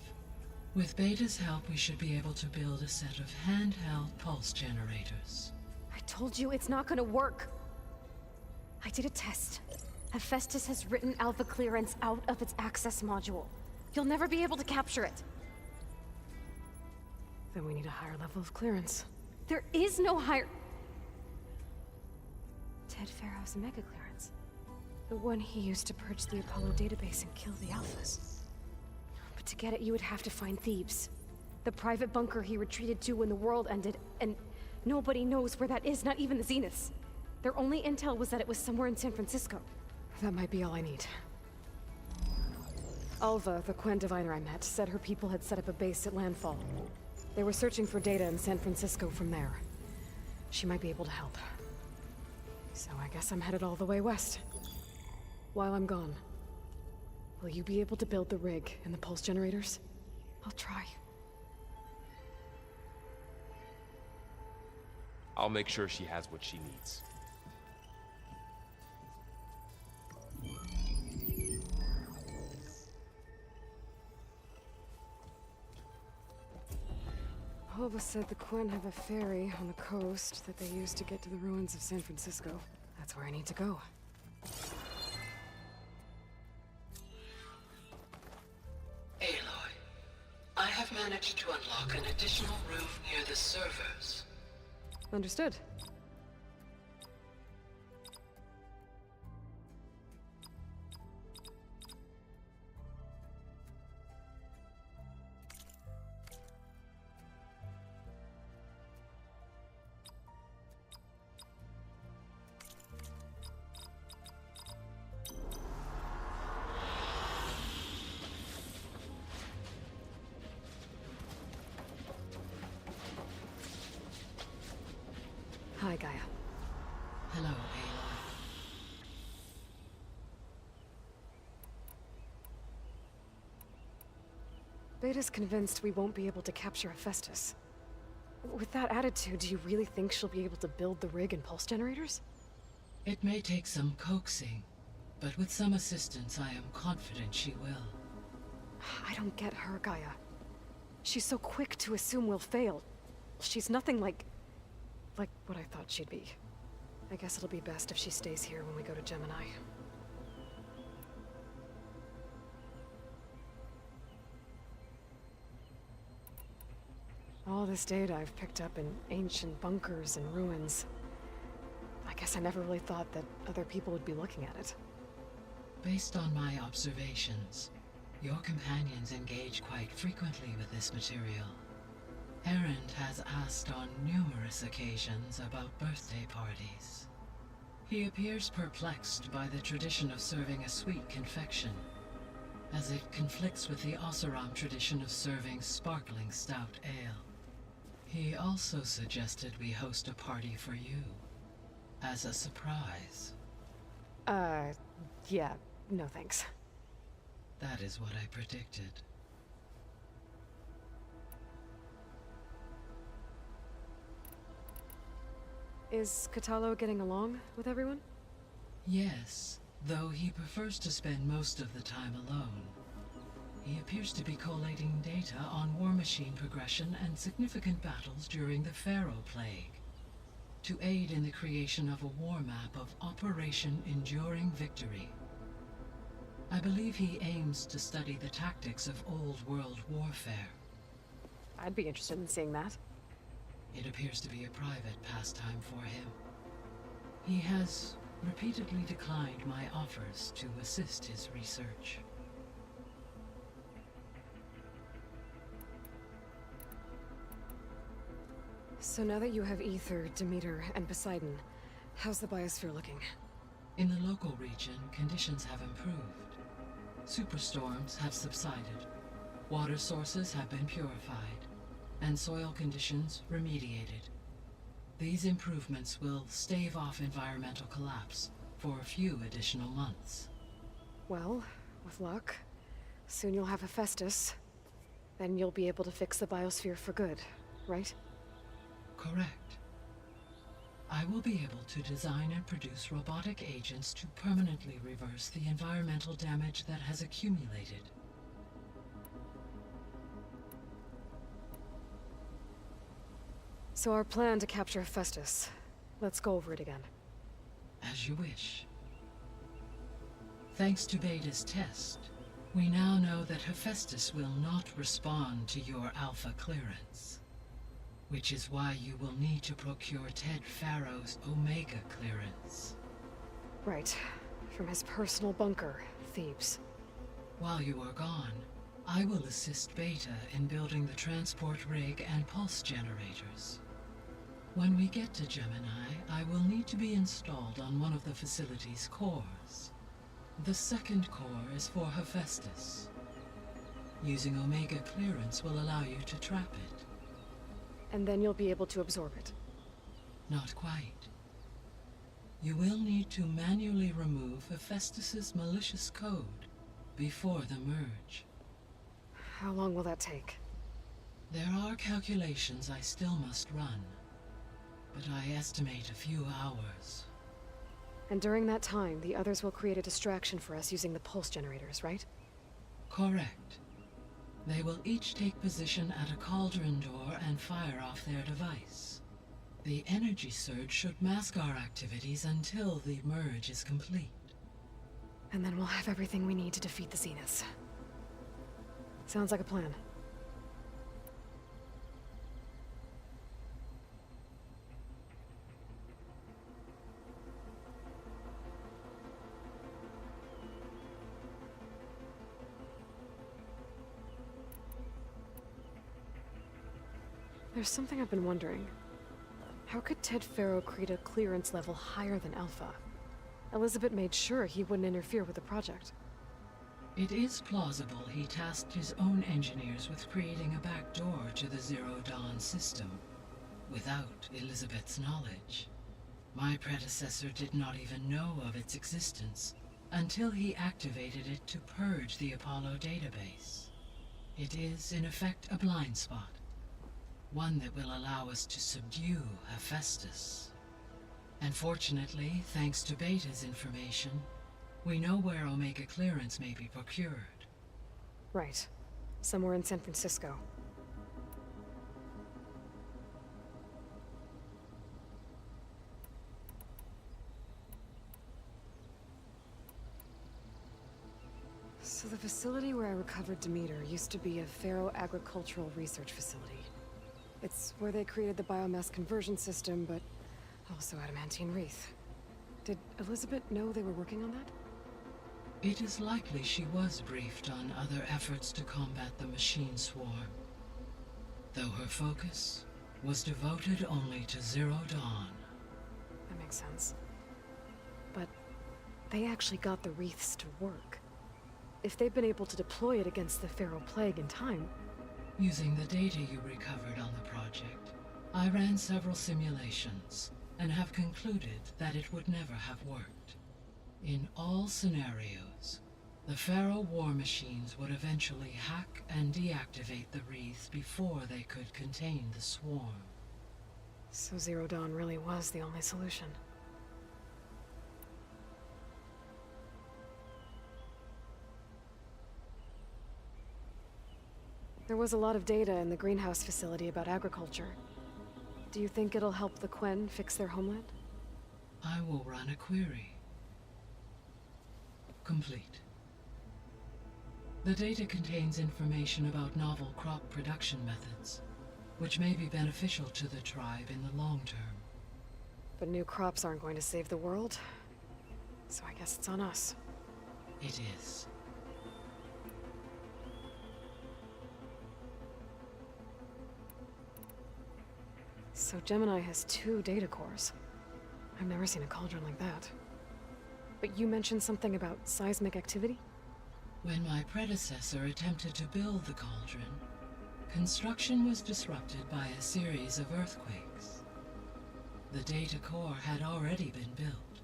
With Beta's help, we should be able to build a set of handheld pulse generators. I told you it's not gonna work. I did a test. Hephaestus has written Alpha clearance out of its access module. You'll never be able to capture it. Then we need a higher level of clearance. There is no higher... Ted Pharaoh's mega clearance. The one he used to purge the Apollo database and kill the Alphas. But to get it, you would have to find Thebes. The private bunker he retreated to when the world ended, and nobody knows where that is, not even the Zeniths. Their only intel was that it was somewhere in San Francisco. That might be all I need. Alva, the Quen diviner I met, said her people had set up a base at Landfall. They were searching for data in San Francisco from there. She might be able to help. So I guess I'm headed all the way west. While I'm gone, will you be able to build the rig and the pulse generators? I'll try. I'll make sure she has what she needs. Alva said the Quen have a ferry on the coast that they use to get to the ruins of San Francisco. That's where I need to go. Aloy, I have managed to unlock an additional room near the servers. Understood. Beta's convinced we won't be able to capture Hephaestus. With that attitude, do you really think she'll be able to build the rig and pulse generators? It may take some coaxing, but with some assistance, I am confident she will. I don't get her, Gaia. She's so quick to assume we'll fail. She's nothing like what I thought she'd be. I guess it'll be best if she stays here when we go to Gemini. All this data I've picked up in ancient bunkers and ruins. I guess I never really thought that other people would be looking at it. Based on my observations, your companions engage quite frequently with this material. Erend has asked on numerous occasions about birthday parties. He appears perplexed by the tradition of serving a sweet confection, as it conflicts with the Oseram tradition of serving sparkling stout ale. He also suggested we host a party for you, as a surprise. Yeah, no thanks. That is what I predicted. Is Katalo getting along with everyone? Yes, though he prefers to spend most of the time alone. He appears to be collating data on war machine progression and significant battles during the Pharaoh Plague, to aid in the creation of a war map of Operation Enduring Victory. I believe he aims to study the tactics of Old World warfare. I'd be interested in seeing that. It appears to be a private pastime for him. He has repeatedly declined my offers to assist his research. So now that you have Ether, Demeter, and Poseidon, how's the biosphere looking? In the local region, conditions have improved. Superstorms have subsided, water sources have been purified, and soil conditions remediated. These improvements will stave off environmental collapse for a few additional months. Well, with luck, soon you'll have Hephaestus. Then you'll be able to fix the biosphere for good, right? Correct. I will be able to design and produce robotic agents to permanently reverse the environmental damage that has accumulated. So our plan to capture Hephaestus. Let's go over it again. As you wish. Thanks to Beta's test, we now know that Hephaestus will not respond to your Alpha clearance. Which is why you will need to procure Ted Pharaoh's Omega clearance. Right. From his personal bunker, Thebes. While you are gone, I will assist Beta in building the transport rig and pulse generators. When we get to Gemini, I will need to be installed on one of the facility's cores. The second core is for Hephaestus. Using Omega clearance will allow you to trap it. And then you'll be able to absorb it. Not quite. You will need to manually remove Hephaestus's malicious code before the merge. How long will that take? There are calculations I still must run, but I estimate a few hours. And during that time, the others will create a distraction for us using the pulse generators, right? Correct. They will each take position at a cauldron door and fire off their device. The energy surge should mask our activities until the merge is complete. And then we'll have everything we need to defeat the Zeniths. Sounds like a plan. There's something I've been wondering. How could Ted Pharaoh create a clearance level higher than Alpha? Elizabeth made sure he wouldn't interfere with the project. It is plausible he tasked his own engineers with creating a back door to the Zero Dawn system, without Elizabeth's knowledge. My predecessor did not even know of its existence until he activated it to purge the Apollo database. It is, in effect, a blind spot. One that will allow us to subdue Hephaestus. And fortunately, thanks to Beta's information, we know where Omega clearance may be procured. Right. Somewhere in San Francisco. So the facility where I recovered Demeter used to be a Pharaoh agricultural research facility. It's where they created the biomass conversion system, but also adamantine wreath. Did Elizabeth know they were working on that? It is likely she was briefed on other efforts to combat the machine swarm, though her focus was devoted only to Zero Dawn. That makes sense. But they actually got the wreaths to work. If they've been able to deploy it against the Pharaoh Plague in time... Using the data you recovered on the project, I ran several simulations and have concluded that it would never have worked. In all scenarios, the Pharaoh war machines would eventually hack and deactivate the wreaths before they could contain the swarm. So Zero Dawn really was the only solution. There was a lot of data in the greenhouse facility about agriculture. Do you think it'll help the Quen fix their homeland? I will run a query. Complete. The data contains information about novel crop production methods, which may be beneficial to the tribe in the long term. But new crops aren't going to save the world, so I guess it's on us. It is. So Gemini has 2 data cores. I've never seen a cauldron like that. But you mentioned something about seismic activity? When my predecessor attempted to build the cauldron, construction was disrupted by a series of earthquakes. The data core had already been built,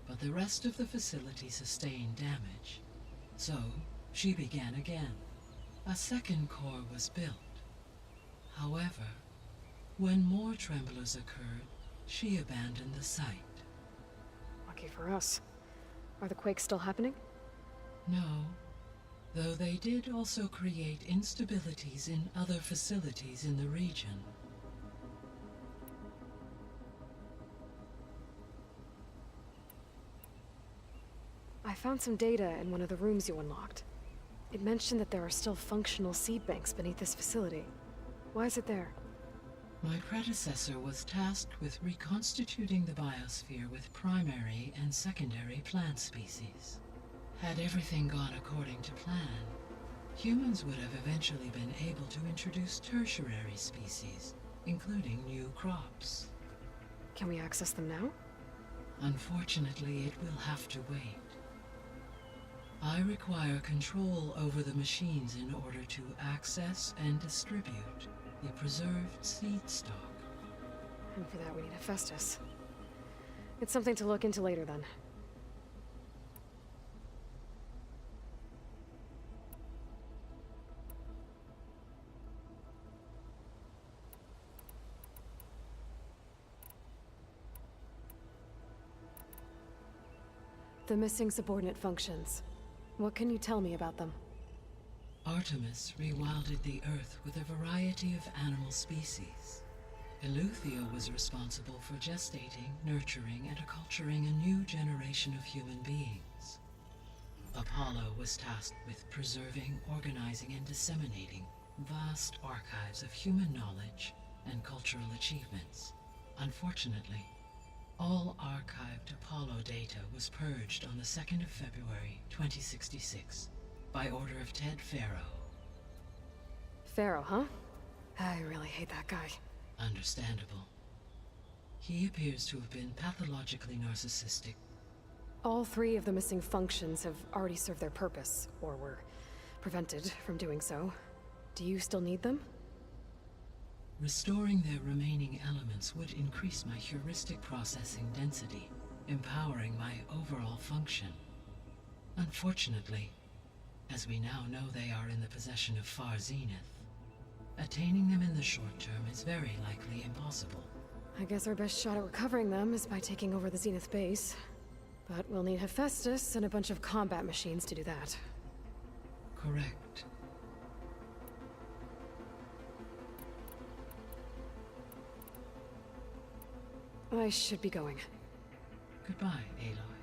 but the rest of the facility sustained damage. So, she began again. A second core was built. However, when more tremblers occurred, she abandoned the site. Lucky for us. Are the quakes still happening? No, though they did also create instabilities in other facilities in the region. I found some data in one of the rooms you unlocked. It mentioned that there are still functional seed banks beneath this facility. Why is it there? My predecessor was tasked with reconstituting the biosphere with primary and secondary plant species. Had everything gone according to plan, humans would have eventually been able to introduce tertiary species, including new crops. Can we access them now? Unfortunately, it will have to wait. I require control over the machines in order to access and distribute the preserved seed stock. And for that we need Hephaestus. It's something to look into later then. The missing subordinate functions. What can you tell me about them? Artemis rewilded the Earth with a variety of animal species. Eleuthia was responsible for gestating, nurturing, and acculturating a new generation of human beings. Apollo was tasked with preserving, organizing, and disseminating vast archives of human knowledge and cultural achievements. Unfortunately, all archived Apollo data was purged on the 2nd of February, 2066, by order of Ted Faro. Faro, huh? I really hate that guy. Understandable. He appears to have been pathologically narcissistic. All 3 of the missing functions have already served their purpose, or were prevented from doing so. Do you still need them? Restoring their remaining elements would increase my heuristic processing density, empowering my overall function. Unfortunately, as we now know they are in the possession of Far Zenith. Attaining them in the short term is very likely impossible. I guess our best shot at recovering them is by taking over the Zenith base. But we'll need Hephaestus and a bunch of combat machines to do that. Correct. I should be going. Goodbye, Aloy.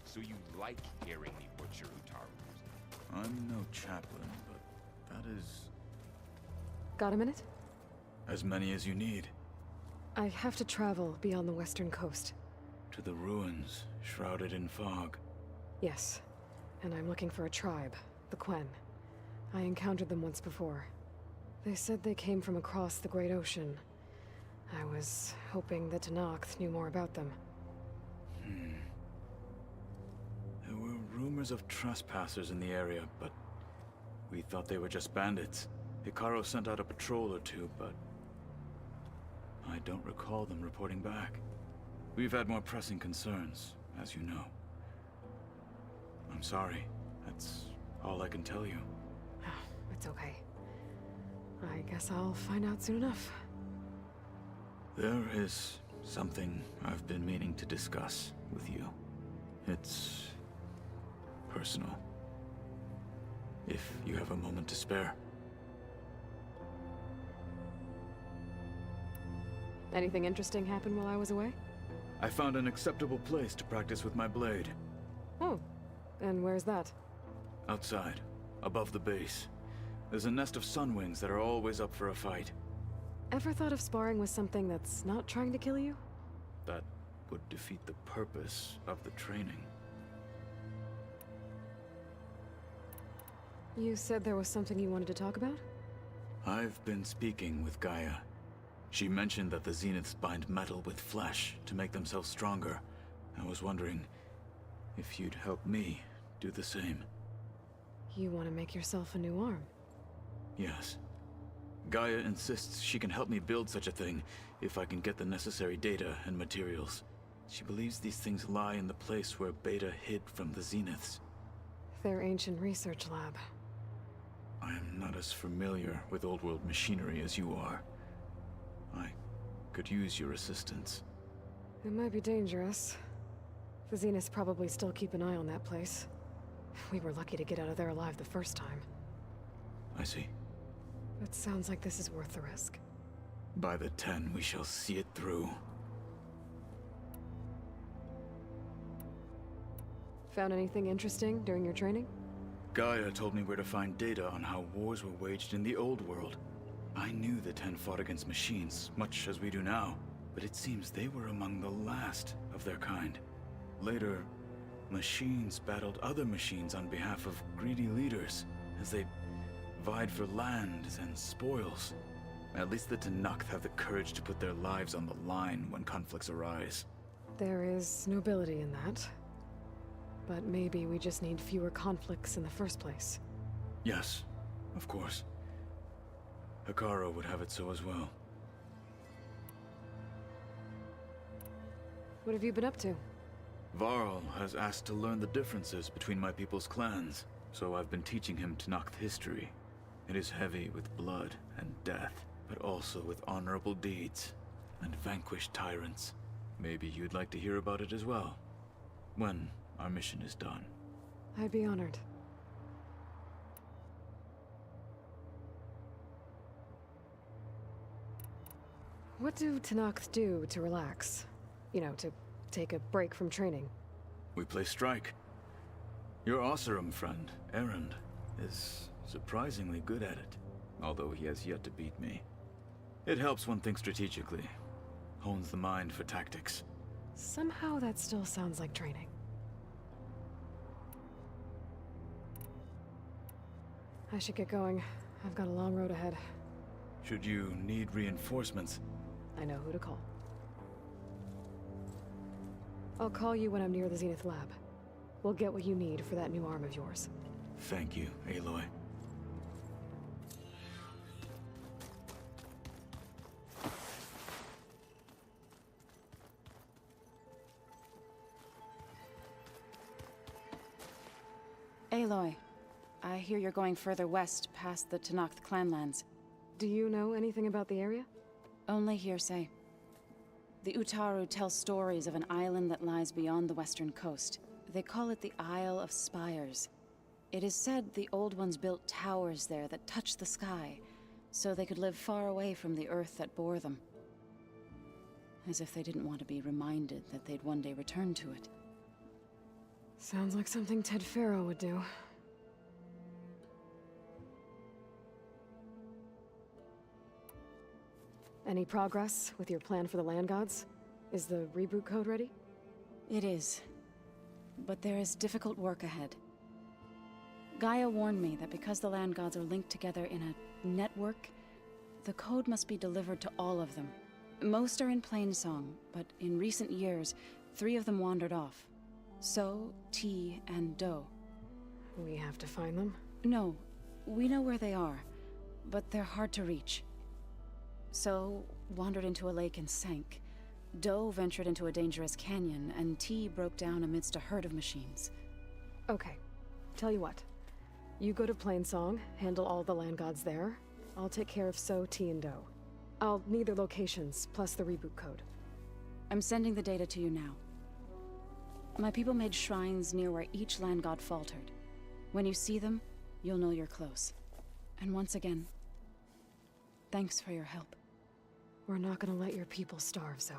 So you like hearing me butcher Utaru? I'm no chaplain, but that is... Got a minute? as many as you need. I have to travel beyond the western coast. To the ruins, shrouded in fog. Yes, and I'm looking for a tribe, the Quen. I encountered them once before. They said they came from across the Great Ocean. I was hoping that Tenakth knew more about them. There were rumors of trespassers in the area, but we thought they were just bandits. Hekarro sent out a patrol or two, but I don't recall them reporting back. We've had more pressing concerns, as you know. I'm sorry. That's all I can tell you. It's okay. I guess I'll find out soon enough. There is something I've been meaning to discuss with you. It's personal. If you have a moment to spare. Anything interesting happen while I was away? I found an acceptable place to practice with my blade. Oh, and where's that? Outside, above the base. There's a nest of sunwings that are always up for a fight. Ever thought of sparring with something that's not trying to kill you? That would defeat the purpose of the training. You said there was something you wanted to talk about? I've been speaking with Gaia. She mentioned that the Zeniths bind metal with flesh to make themselves stronger. I was wondering if you'd help me do the same. You want to make yourself a new arm? Yes. Gaia insists she can help me build such a thing if I can get the necessary data and materials. She believes these things lie in the place where Beta hid from the Zeniths. Their ancient research lab. I am not as familiar with old-world machinery as you are. I could use your assistance. It might be dangerous. The Zeniths probably still keep an eye on that place. We were lucky to get out of there alive the first time. I see. It sounds like this is worth the risk. By the 10, we shall see it through. Found anything interesting during your training? Gaia told me where to find data on how wars were waged in the old world. I knew the 10 fought against machines, much as we do now, but it seems they were among the last of their kind. Later, machines battled other machines on behalf of greedy leaders, as they vied for lands and spoils. At least the Tenakth have the courage to put their lives on the line when conflicts arise. There is nobility in that. But maybe we just need fewer conflicts in the first place. Yes, of course. Hekarro would have it so as well. What have you been up to? Varl has asked to learn the differences between my people's clans, so I've been teaching him Tenakth history. It is heavy with blood and death, but also with honorable deeds and vanquished tyrants. Maybe you'd like to hear about it as well, when our mission is done. I'd be honored. What do Tenakth do to relax? You know, to take a break from training? We play strike. Your Oseram friend, Erend, is surprisingly good at it. although he has yet to beat me. It helps one think strategically, hones the mind for tactics. Somehow that still sounds like training. I should get going. I've got a long road ahead. Should you need reinforcements, I know who to call. I'll call you when I'm near the Zenith lab. We'll get what you need for that new arm of yours. thank you, Aloy. Aloy, I hear you're going further west past the Tenakth clanlands. Do you know anything about the area? Only hearsay. The Utaru tell stories of an island that lies beyond the western coast. They call it the Isle of Spires. It is said the Old Ones built towers there that touch the sky, so they could live far away from the earth that bore them. As if they didn't want to be reminded that they'd one day return to it. Sounds like something Ted Faro would do. Any progress with your plan for the Land Gods? Is the reboot code ready? It is. But there is difficult work ahead. Gaia warned me that because the Land Gods are linked together in a network, the code must be delivered to all of them. Most are in Plainsong, but in recent years, 3 of them wandered off. So, T, and Do. We have to find them? No, we know where they are, but they're hard to reach. So, wandered into a lake and sank. Do ventured into a dangerous canyon, and T broke down amidst a herd of machines. Okay. Tell you what. You go to Plainsong, handle all the Land Gods there. I'll take care of So, T, and Do. I'll need their locations, plus the reboot code. I'm sending the data to you now. My people made shrines near where each Land God faltered. When you see them, you'll know you're close. And once again, thanks for your help. We're not gonna let your people starve, Zoe.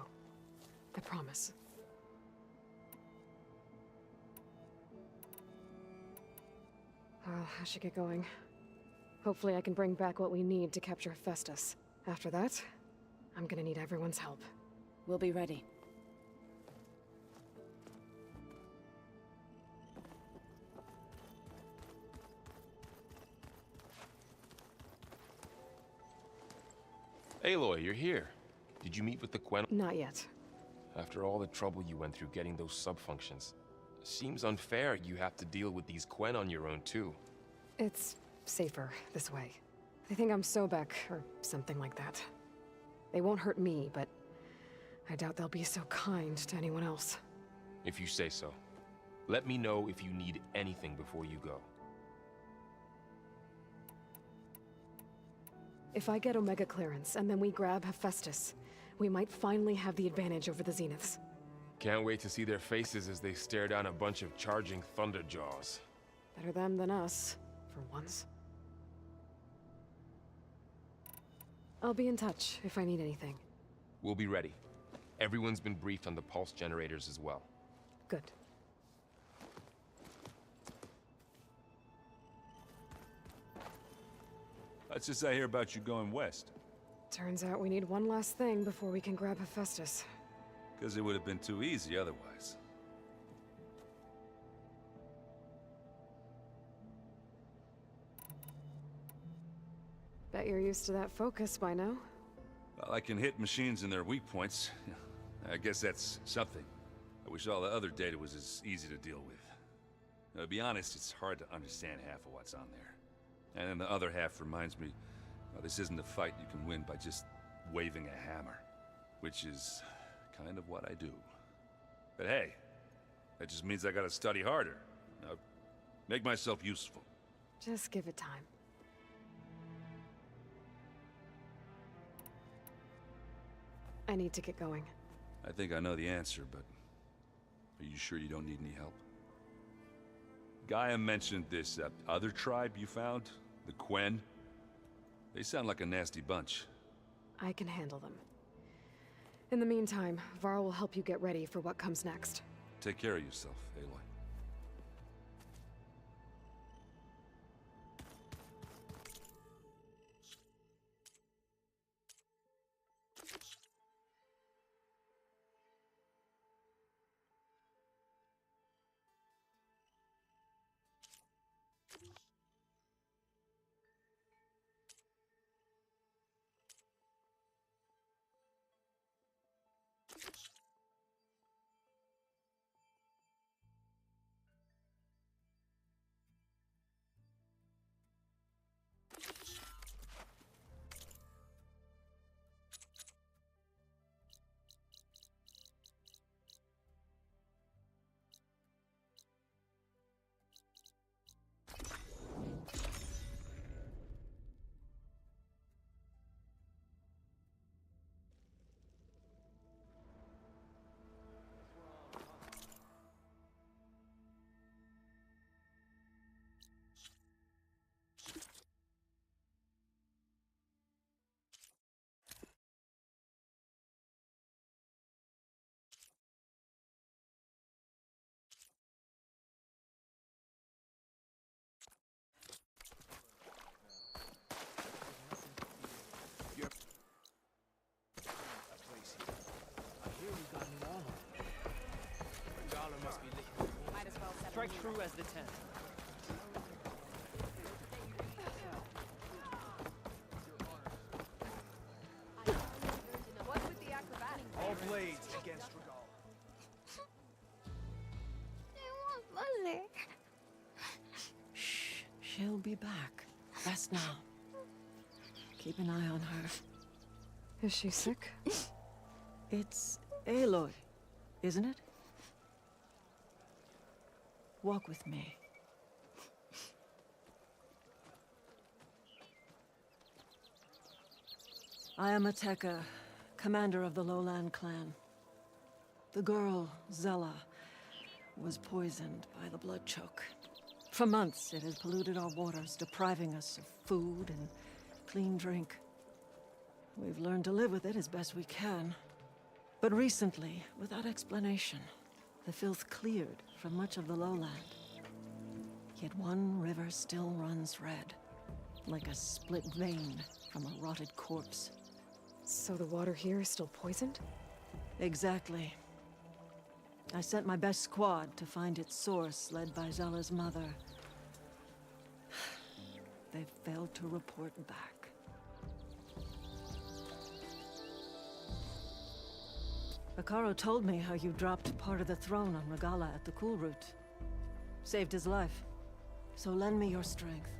I promise. Well, I should get going. Hopefully I can bring back what we need to capture Hephaestus. After that, I'm gonna need everyone's help. We'll be ready. Aloy, you're here. Did you meet with the Quen? Not yet. After all the trouble you went through getting those sub-functions, seems unfair you have to deal with these Quen on your own too. It's safer this way. They think I'm Sobek, or something like that. They won't hurt me, but I doubt they'll be so kind to anyone else. If you say so. Let me know if you need anything before you go. If I get Omega clearance, and then we grab Hephaestus, we might finally have the advantage over the Zeniths. Can't wait to see their faces as they stare down a bunch of charging Thunderjaws. Better them than us, for once. I'll be in touch if I need anything. We'll be ready. Everyone's been briefed on the pulse generators as well. Good. What's this I hear about you going west? Turns out we need one last thing before we can grab Hephaestus. Because it would have been too easy otherwise. Bet you're used to that focus by now. Well, I can hit machines in their weak points. I guess that's something. I wish all the other data was as easy to deal with. Now, to be honest, it's hard to understand half of what's on there. And then the other half reminds me, well, this isn't a fight you can win by just waving a hammer. Which is kind of what I do. But hey, that just means I gotta study harder. Now, make myself useful. Just give it time. I need to get going. I think I know the answer, but are you sure you don't need any help? Gaia mentioned this other tribe you found, the Quen. They sound like a nasty bunch. I can handle them. In the meantime, Varl will help you get ready for what comes next. Take care of yourself, Aloy. strike true as the 10. All blades against Regal. Mother. Shh. She'll be back. Rest now. Keep an eye on her. Is she sick? It's Aloy, isn't it? Walk with me. I am Ateka, commander of the Lowland clan. The girl, Zella, was poisoned by the blood choke. For months, it has polluted our waters, depriving us of food and clean drink. We've learned to live with it as best we can. But recently, without explanation, the filth cleared from much of the lowland. Yet one river still runs red, like a split vein from a rotted corpse. So the water here is still poisoned? Exactly. I sent my best squad to find its source, led by Zella's mother. They failed to report back. Hekarro told me how you dropped part of the throne on Regalla at the Cool Route. Saved his life. So lend me your strength.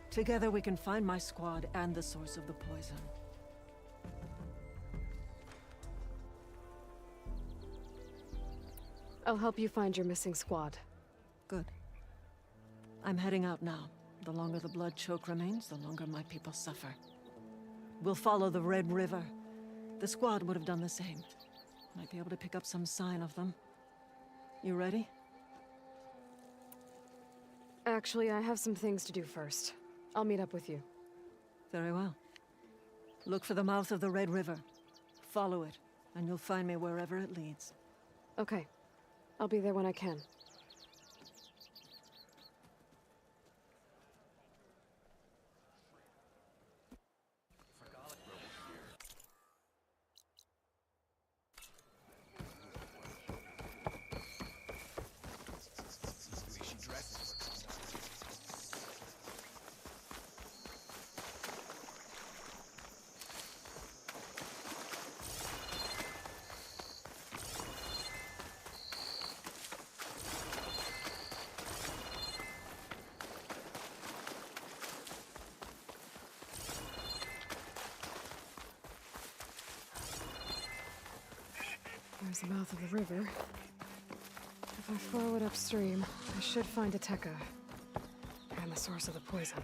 Together we can find my squad and the source of the poison. I'll help you find your missing squad. Good. I'm heading out now. The longer the blood choke remains, the longer my people suffer. We'll follow the Red River. The squad would have done the same. Might be able to pick up some sign of them. You ready? Actually, I have some things to do first. I'll meet up with you. Very well. Look for the mouth of the Red River. Follow it, and you'll find me wherever it leads. Okay. I'll be there when I can. There's the mouth of the river. If I follow it upstream, I should find Ateka. And the source of the poison.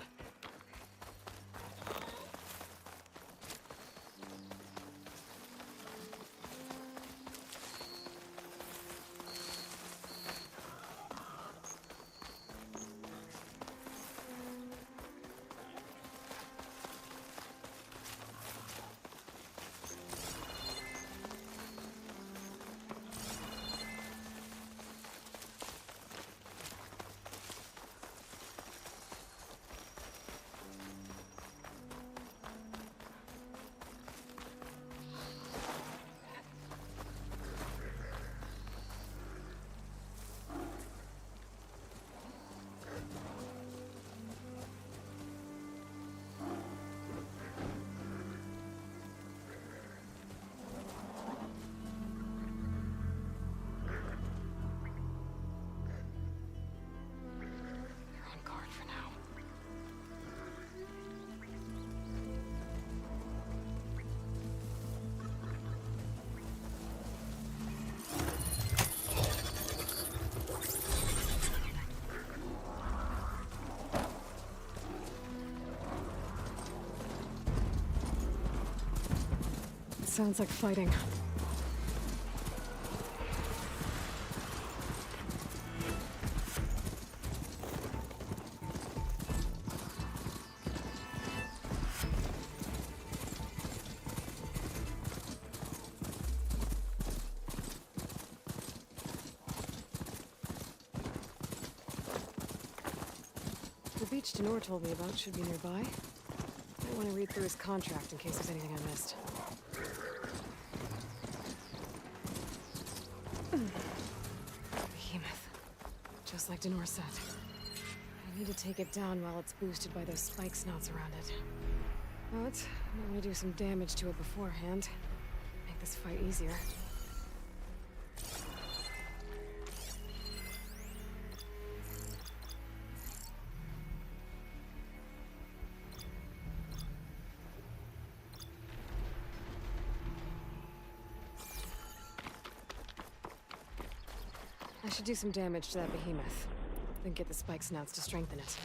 Sounds like fighting. The beach Denor told me about should be nearby. I want to read through his contract in case there's anything I missed. Behemoth. Just just like Denor said. I need to take it down while it's boosted by those spike snouts around it. But I want to do some damage to it beforehand. Make this fight easier. I should do some damage to that behemoth, then get the spike snouts to strengthen it.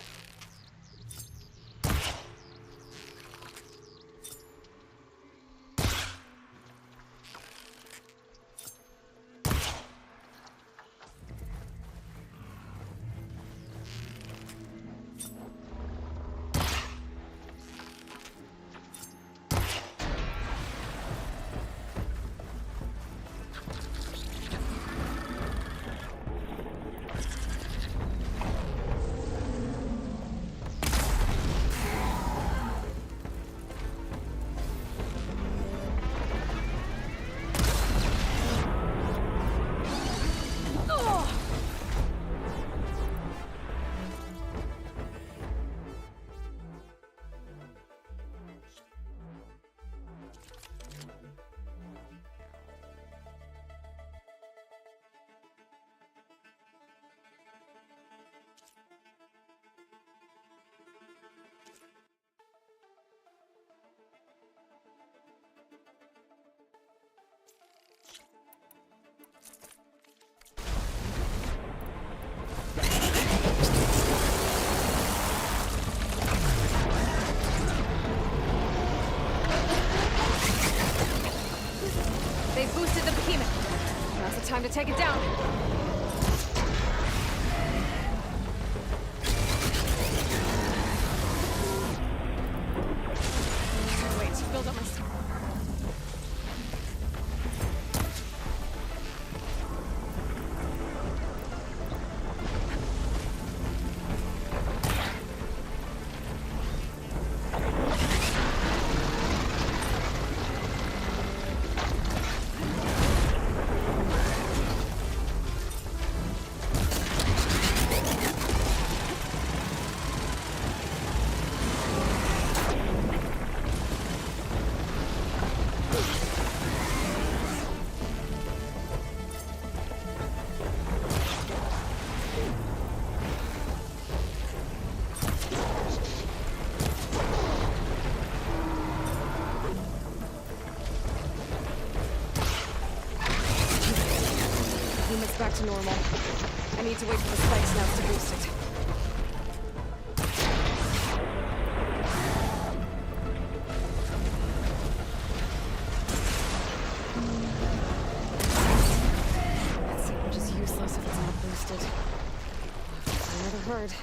They've boosted the behemoth. Now's the time to take it down. Wait, build up my... It's back to normal. I need to wait for the spike snouts to boost it. That sandwich is useless if it's not boosted. Another herd.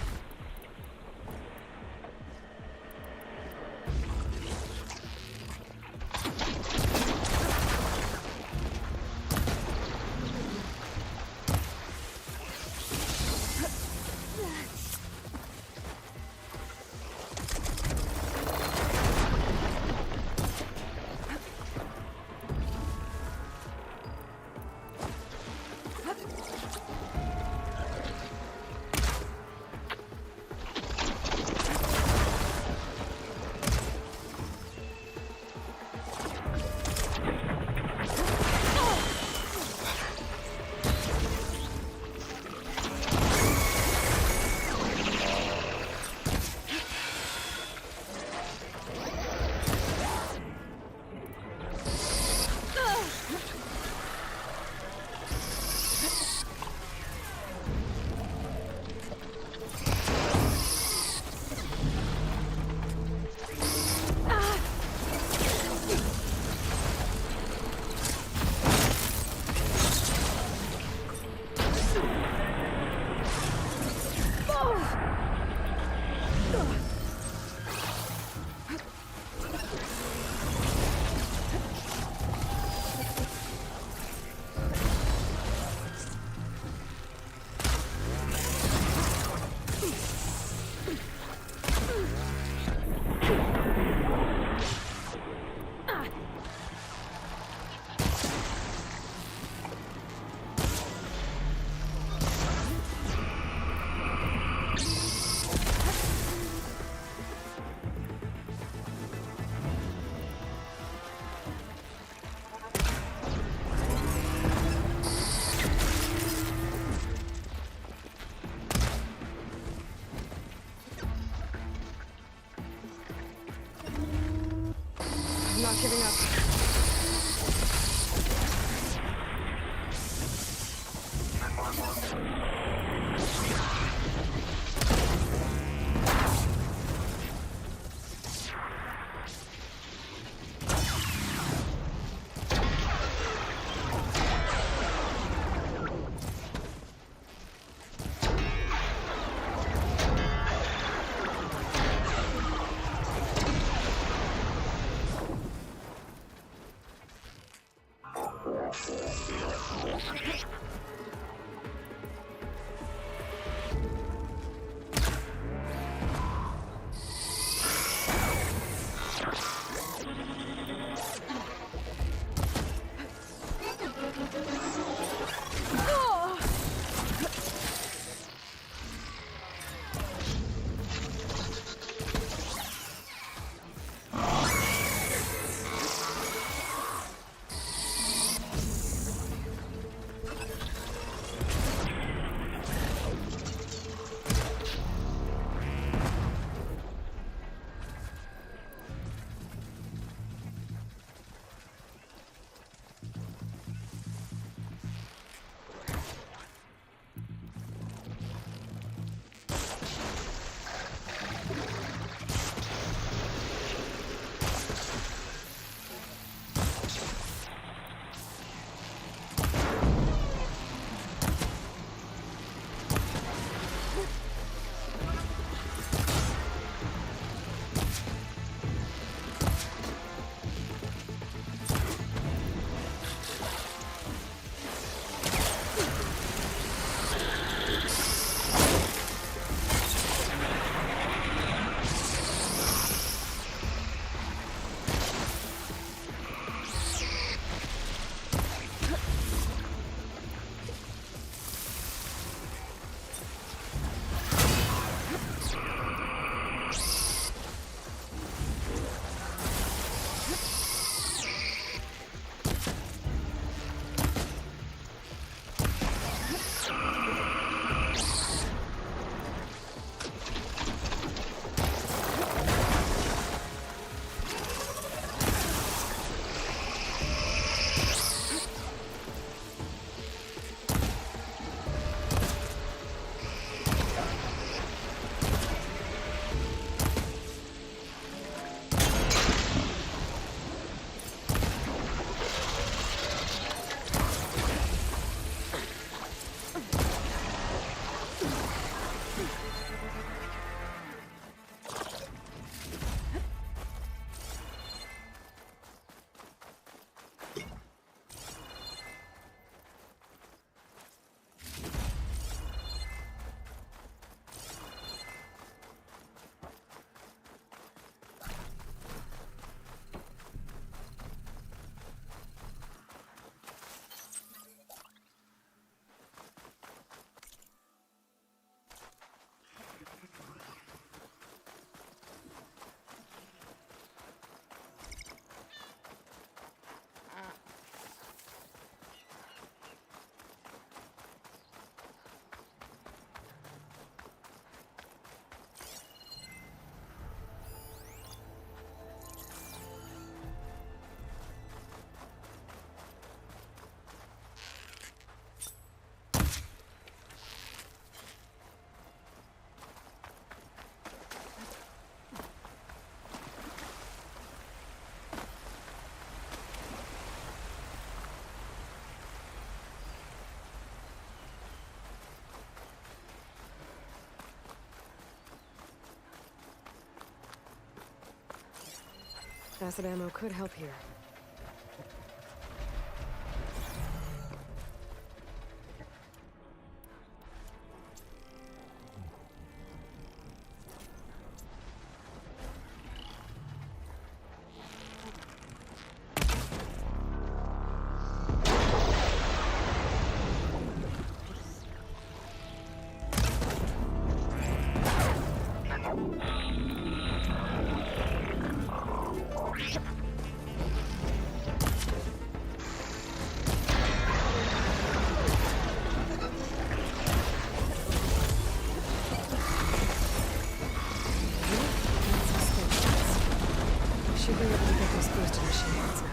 not giving up. Acid ammo could help here. Should be able to get those boosted machine heads now.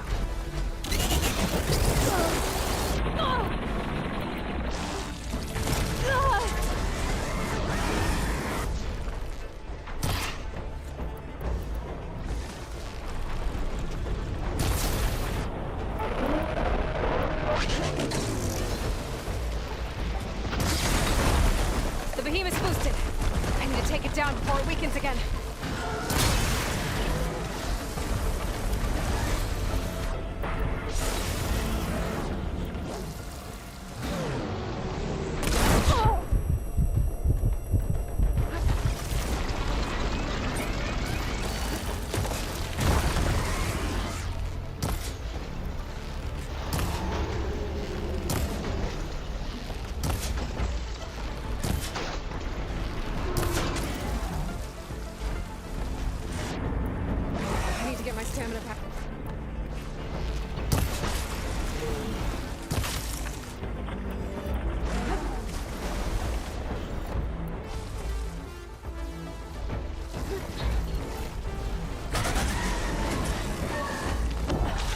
The behemoth's boosted. I need to take it down before it weakens again. I need to get my stamina back.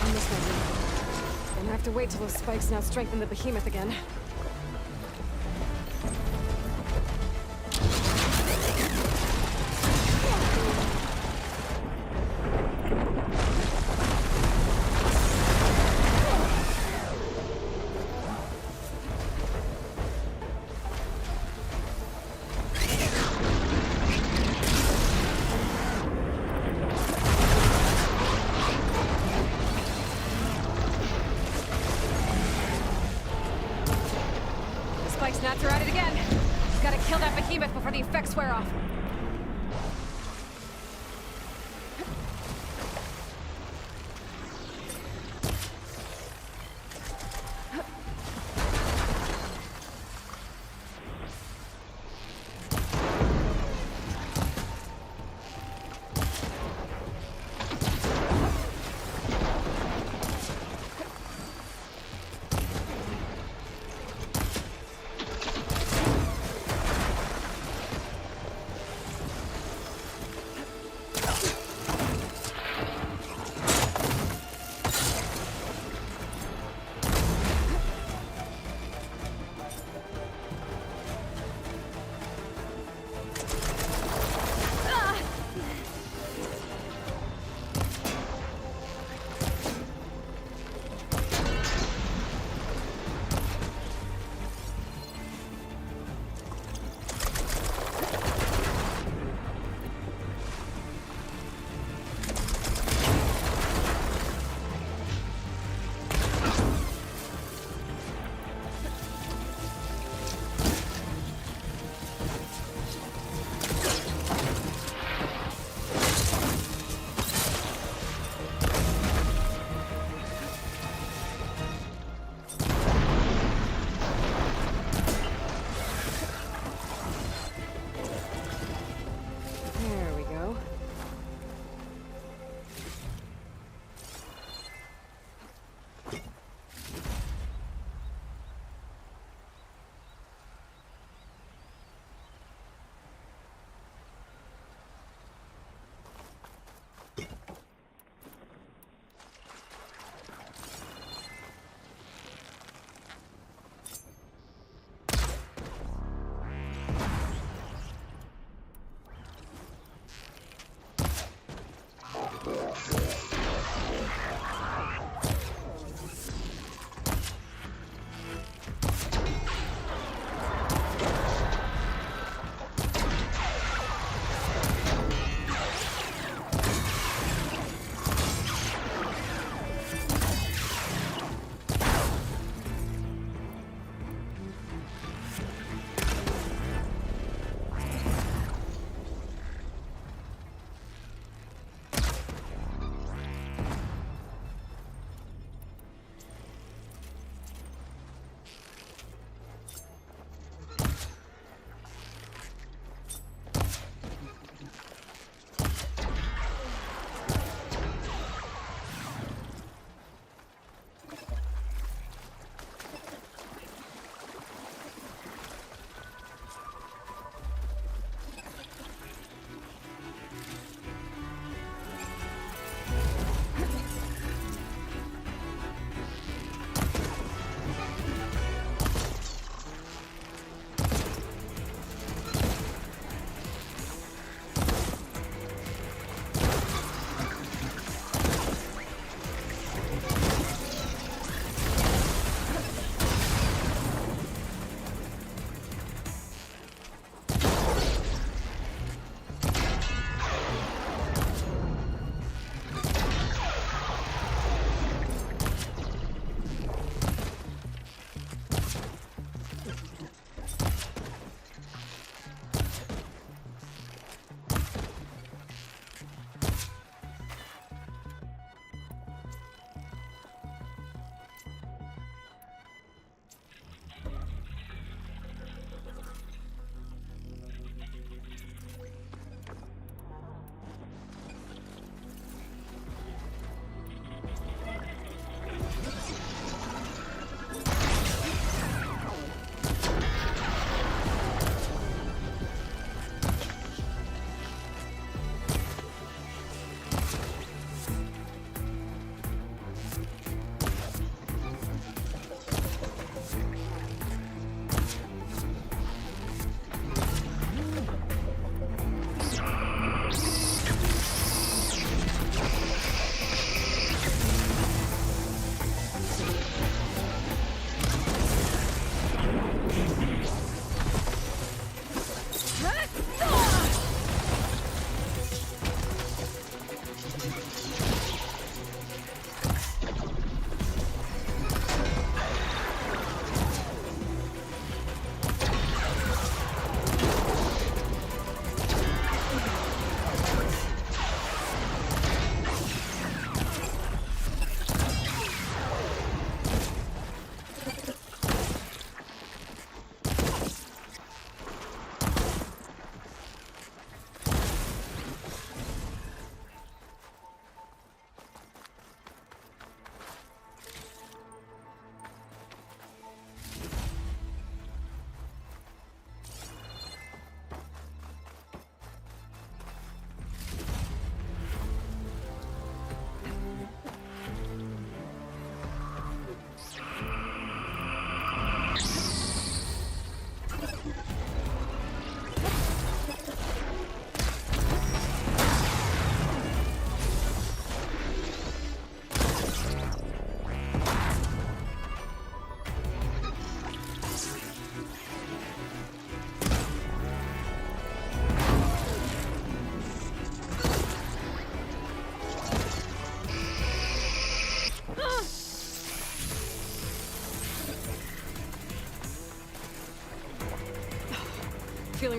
On this one. Gonna have to wait till those spikes now strengthen the behemoth again. Spike's gnats are at it again. Gotta kill that behemoth before the effects wear off.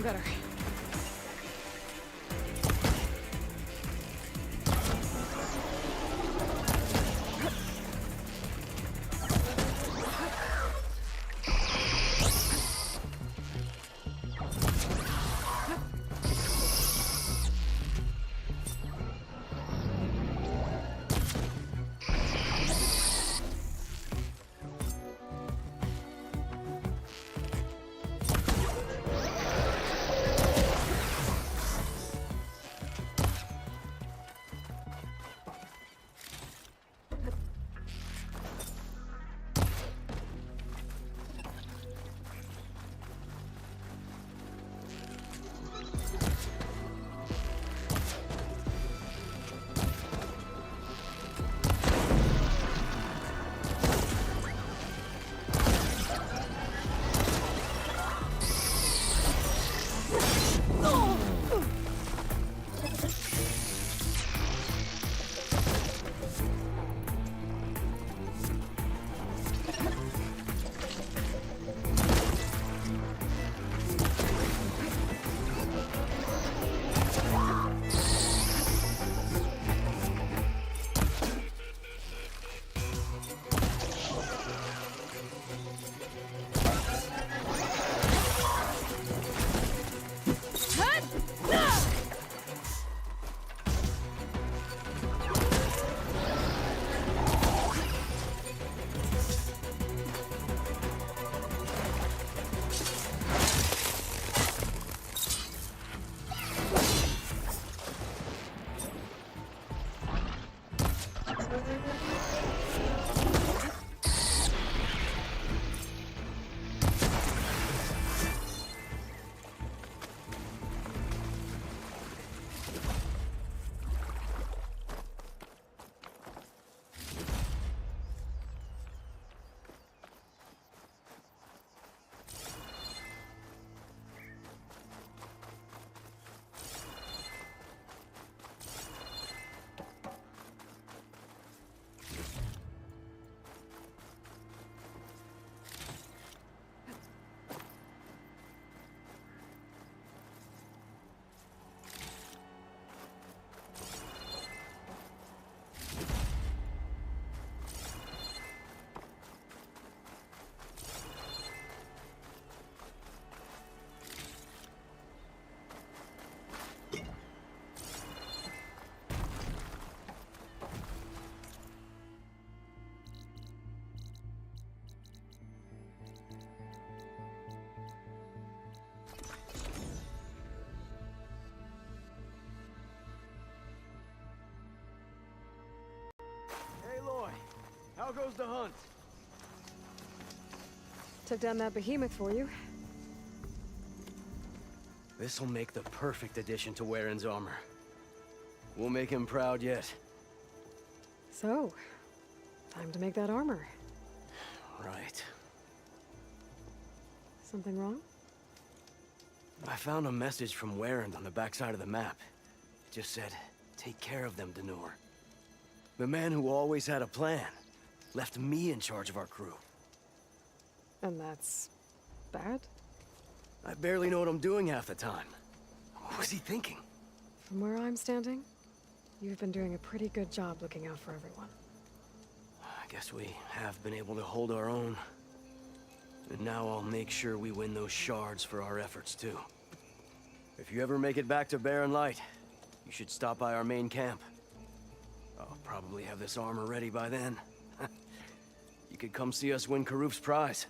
Feeling better. How goes the hunt? Took down that behemoth for you. This'll make the perfect addition to Warren's armor. We'll make him proud yet. So, time to make that armor. Right. Something wrong? I found a message from Warren on the backside of the map. It just said, take care of them, Denor. The man who always had a plan left me in charge of our crew. And that's bad? I barely know what I'm doing half the time. What was he thinking? From where I'm standing, you've been doing a pretty good job looking out for everyone. I guess we have been able to hold our own. And now I'll make sure we win those shards for our efforts, too. If you ever make it back to Barren Light, you should stop by our main camp. I'll probably have this armor ready by then. You could come see us win Karuf's prize.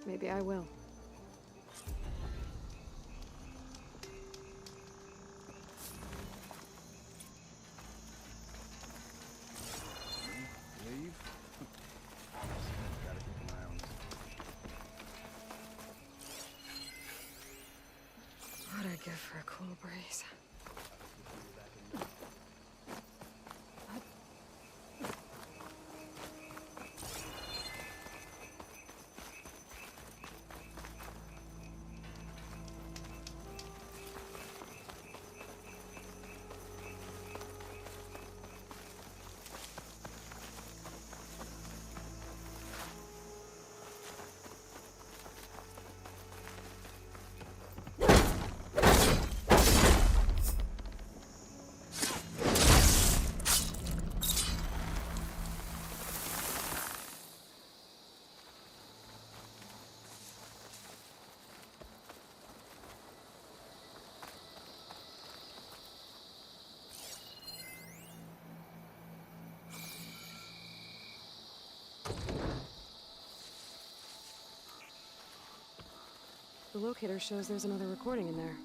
Maybe I will. Leave? Gotta keep an eye on this. What'd I give for a cool breeze? The locator shows there's another recording in there.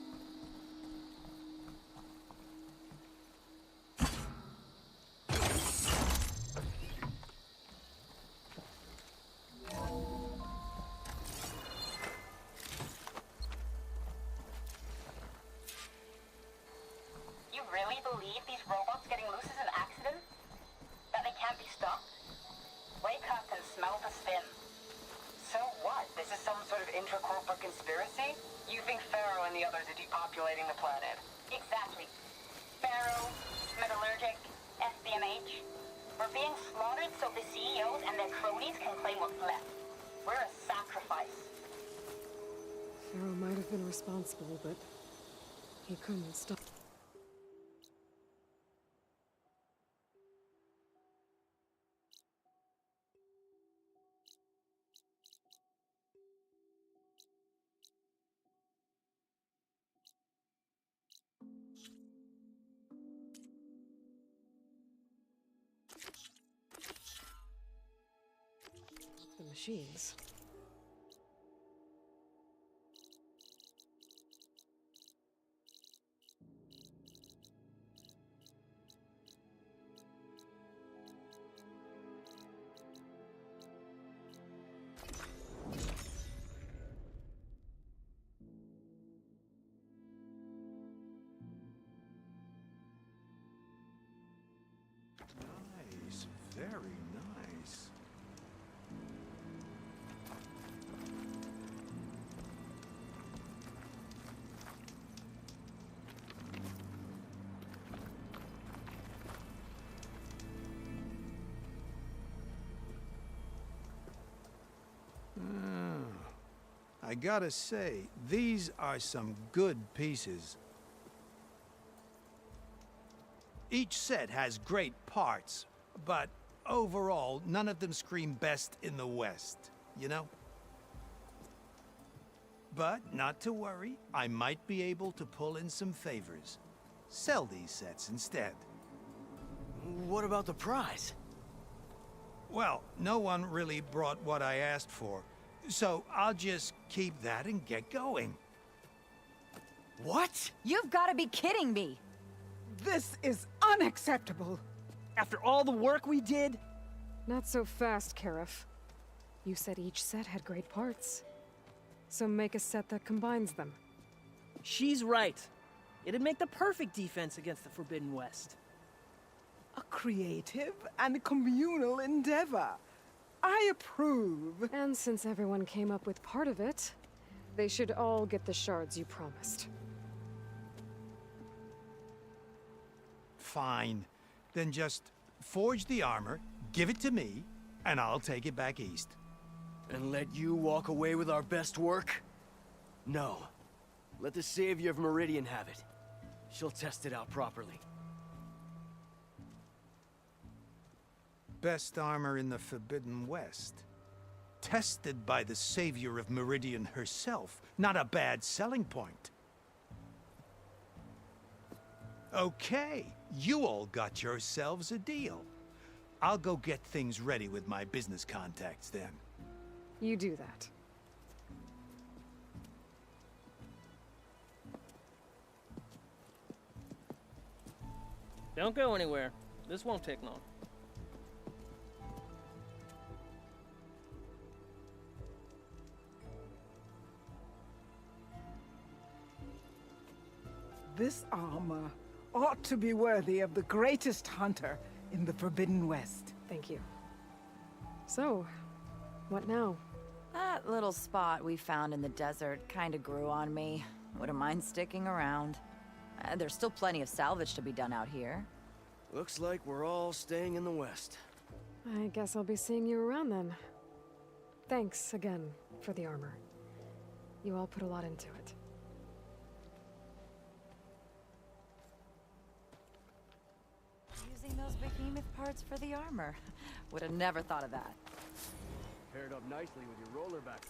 You really believe these robots getting loose is an accident? That they can't be stopped? Wake up and smell the spin. So what? This is some sort of intracorporate conspiracy? You think Pharaoh and the others are depopulating the planet? Exactly. Pharaoh, Metallurgic, SBMH. We're being slaughtered so the CEOs and their cronies can claim what's left. We're a sacrifice. Pharaoh might have been responsible, but he couldn't stop. The machines. Nice, very nice. I gotta say, these are some good pieces. Each set has great parts, but overall, none of them scream best in the West, you know? But not to worry, I might be able to pull in some favors. Sell these sets instead. What about the prize? Well, no one really brought what I asked for, so I'll just keep that and get going. What? You've got to be kidding me! This is unacceptable! After all the work we did? Not so fast, Karif. You said each set had great parts. So make a set that combines them. She's right. It'd make the perfect defense against the Forbidden West. A creative and communal endeavor. I approve. And since everyone came up with part of it, they should all get the shards you promised. Fine. Then just forge the armor, give it to me, and I'll take it back east. And let you walk away with our best work? No. Let the Savior of Meridian have it. She'll test it out properly. Best armor in the Forbidden West. Tested by the Savior of Meridian herself. Not a bad selling point. Okay, you all got yourselves a deal. I'll go get things ready with my business contacts then. You do that. Don't go anywhere. This won't take long. This armor ought to be worthy of the greatest hunter in the Forbidden West. Thank you. So, what now? That little spot we found in the desert kinda grew on me. Wouldn't mind sticking around. There's still plenty of salvage to be done out here. Looks like we're all staying in the West. I guess I'll be seeing you around then. Thanks again for the armor. You all put a lot into it. Using those behemoth parts for the armor. Would have never thought of that. Paired up nicely with your roller back.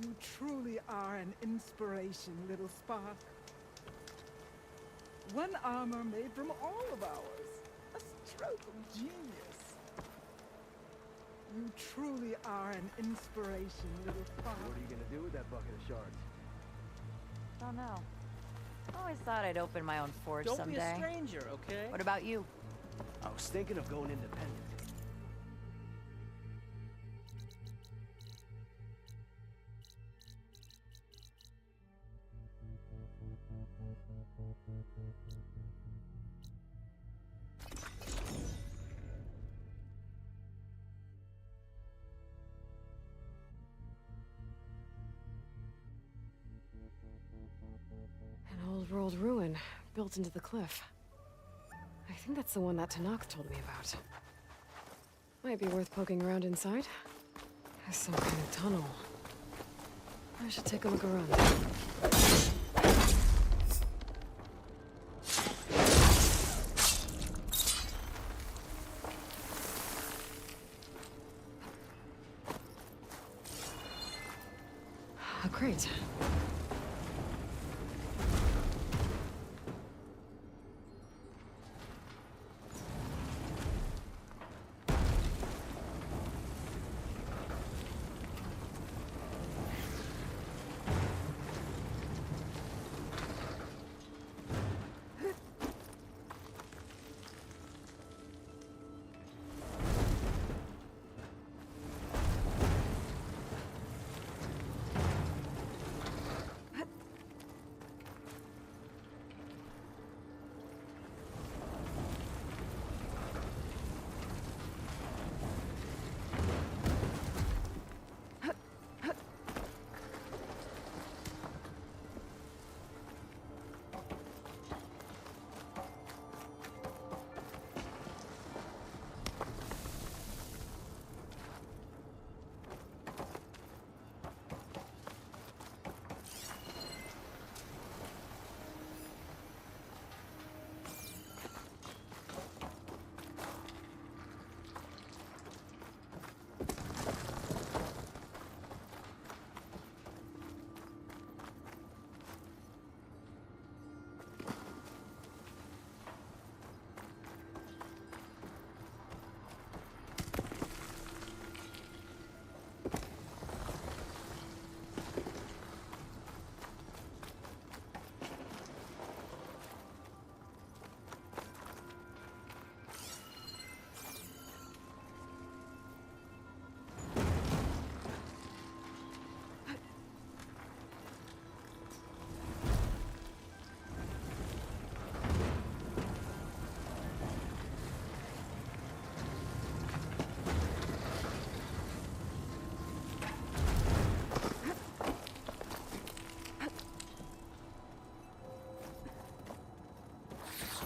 You truly are an inspiration, little spark. One armor made from all of ours. A stroke of genius. You truly are an inspiration, little spark. What are you gonna do with that bucket of shards? Don't know. Always thought I'd open my own forge Don't someday. be a stranger, okay? What about you? I was thinking of going independent. An old world ruin built into the cliff. I think that's the one that Tanakh told me about. Might be worth poking around inside. Has some kind of tunnel. I should take a look around. A crate.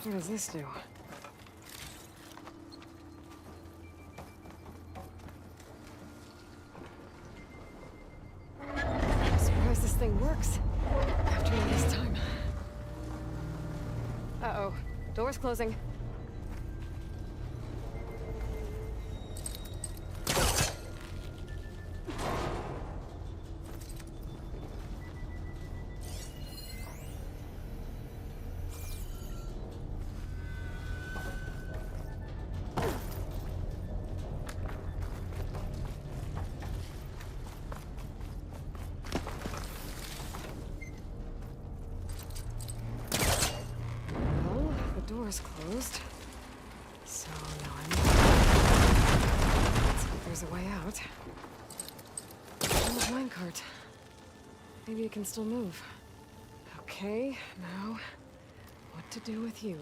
What does this do? I'm surprised this thing works. After all this time. Uh-oh. Door's closing. Door's closed. So now I'm... Let's hope there's a way out. Old minecart. Maybe it can still move. Okay, now... what to do with you?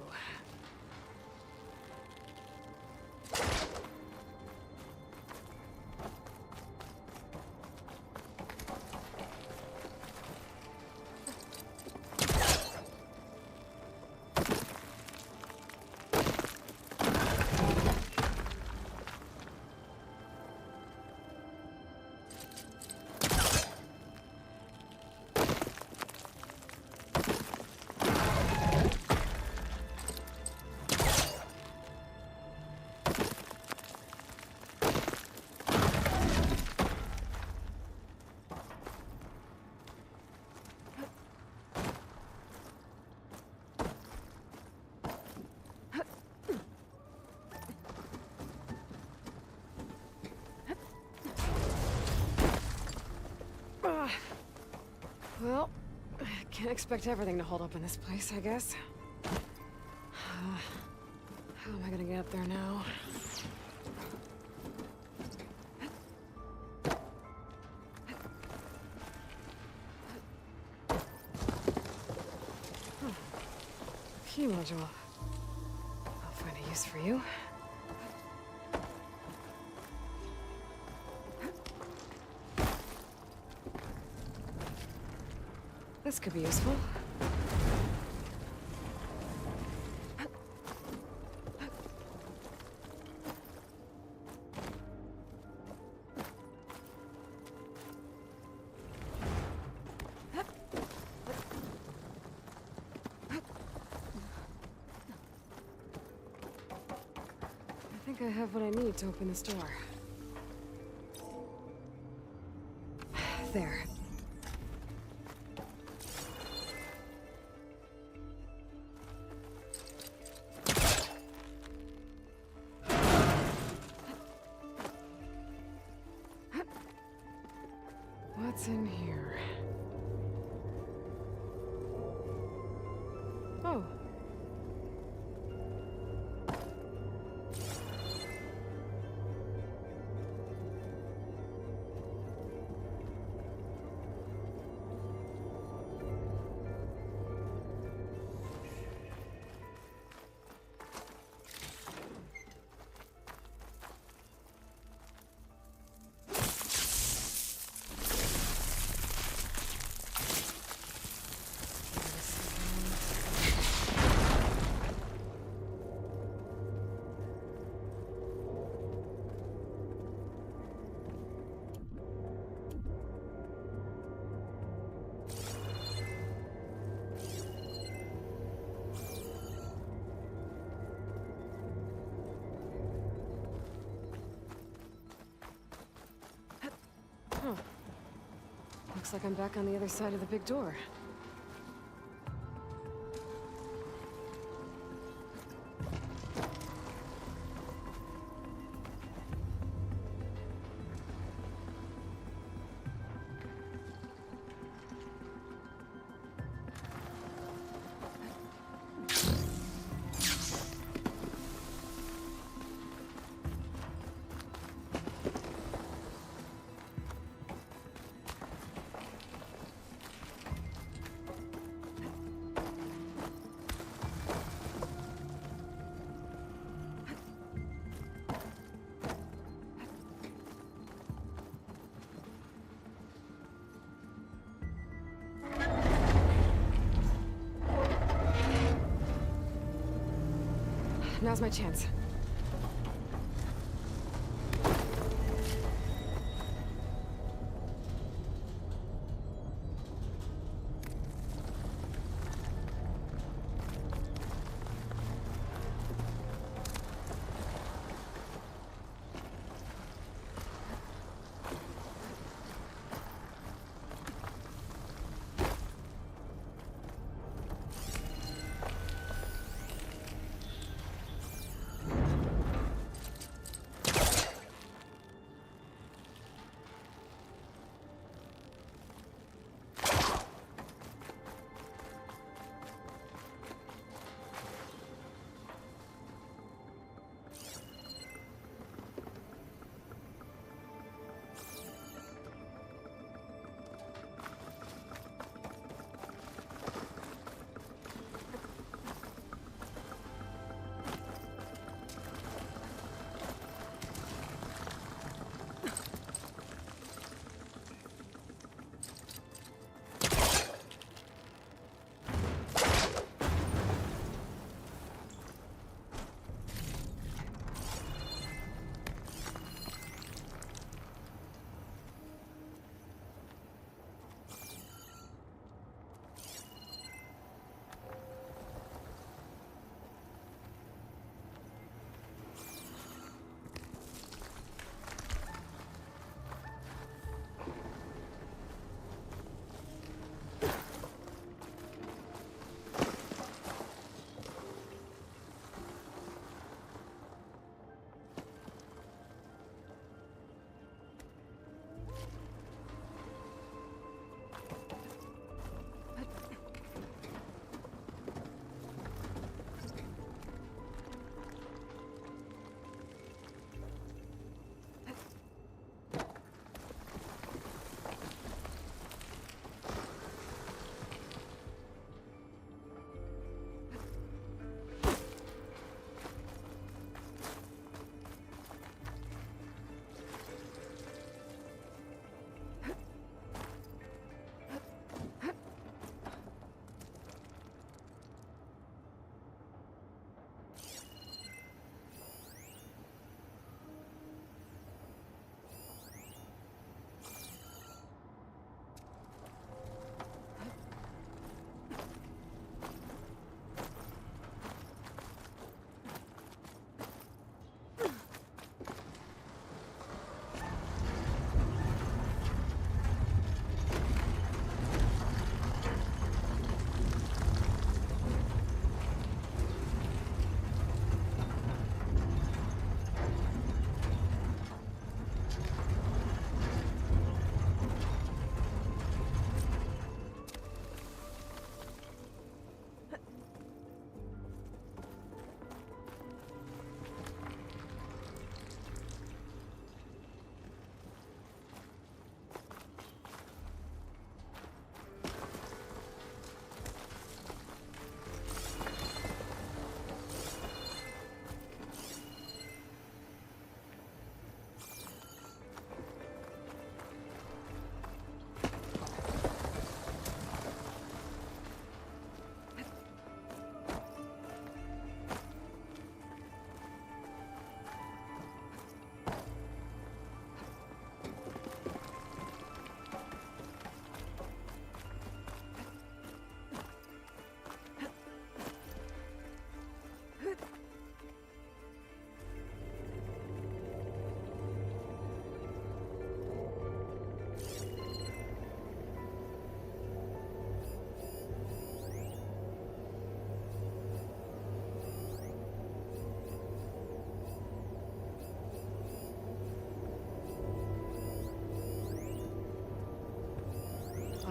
Well, can't expect everything to hold up in this place, I guess. How am I gonna get up there now? Key module. I'll find a use for you. This could be useful. I think I have what I need to open this door. There. What's in here? Oh. Huh. Looks like I'm back on the other side of the big door. Now's my chance.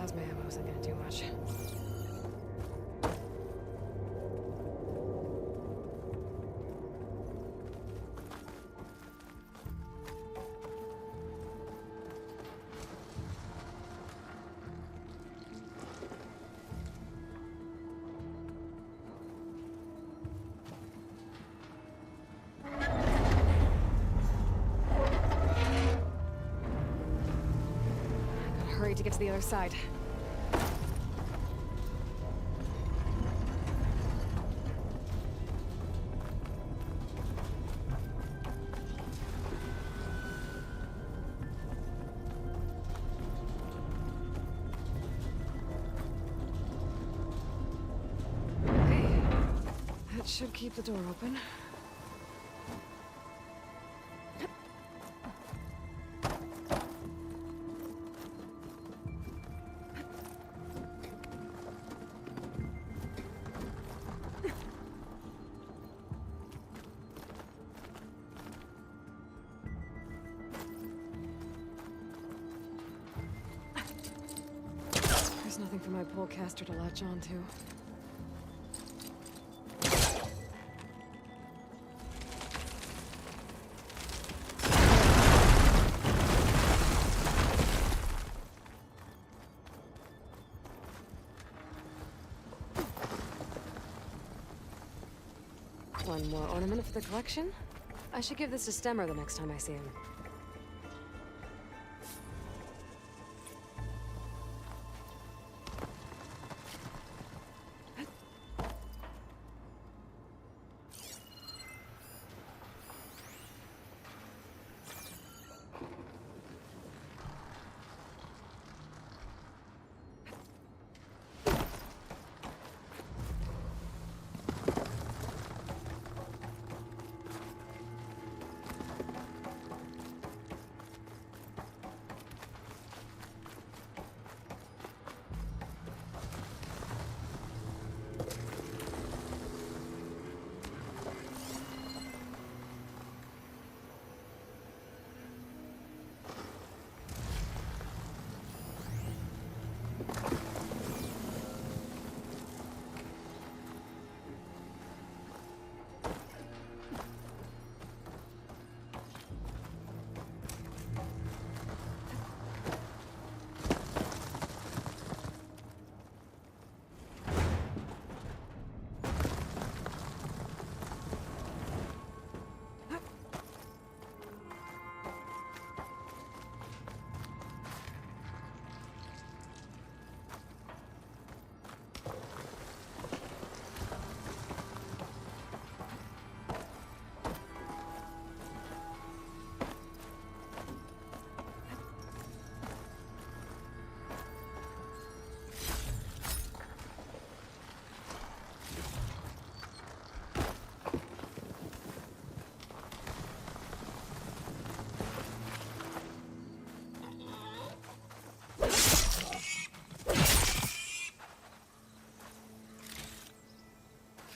plasma ammo isn't gonna do much. Hurry to get to the other side. Okay. That should keep the door open. There's nothing for my polecaster to latch onto. One more ornament for the collection? I should give this to Stemmer the next time I see him.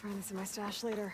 Find this in my stash later.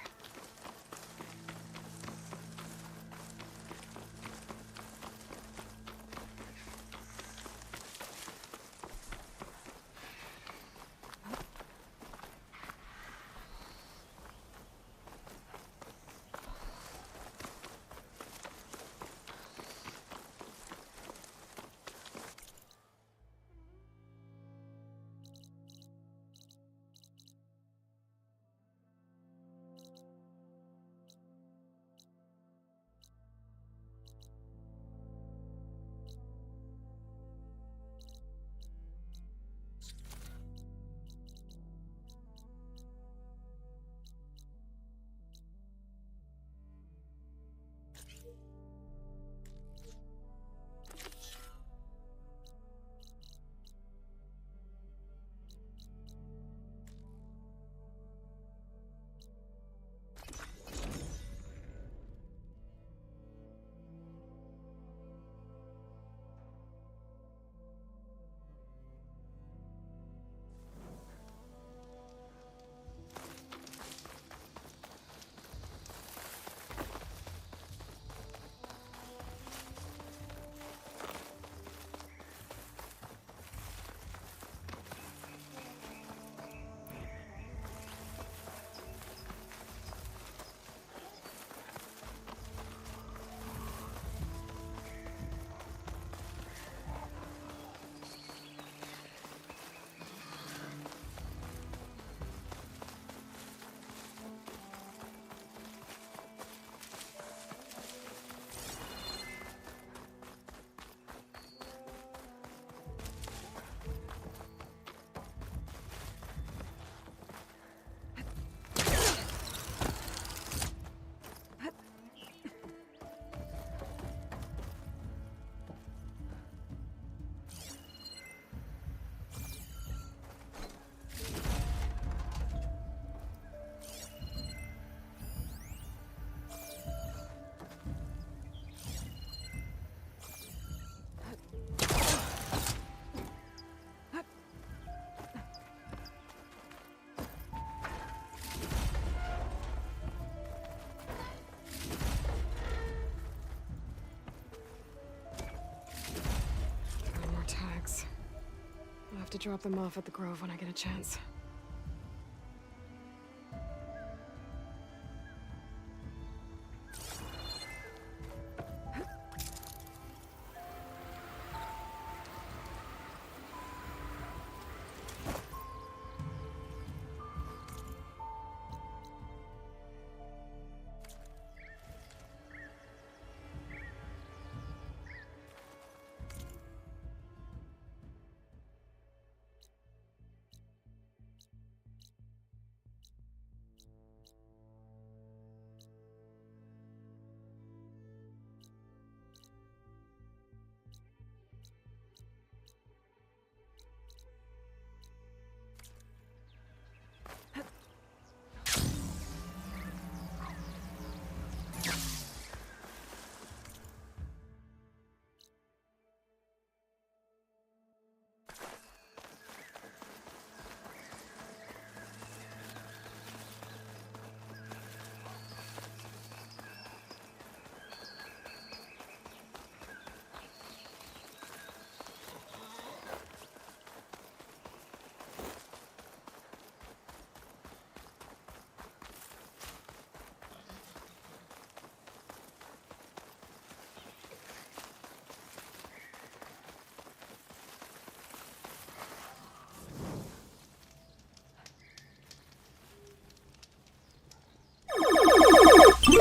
have to drop them off at the Grove when I get a chance.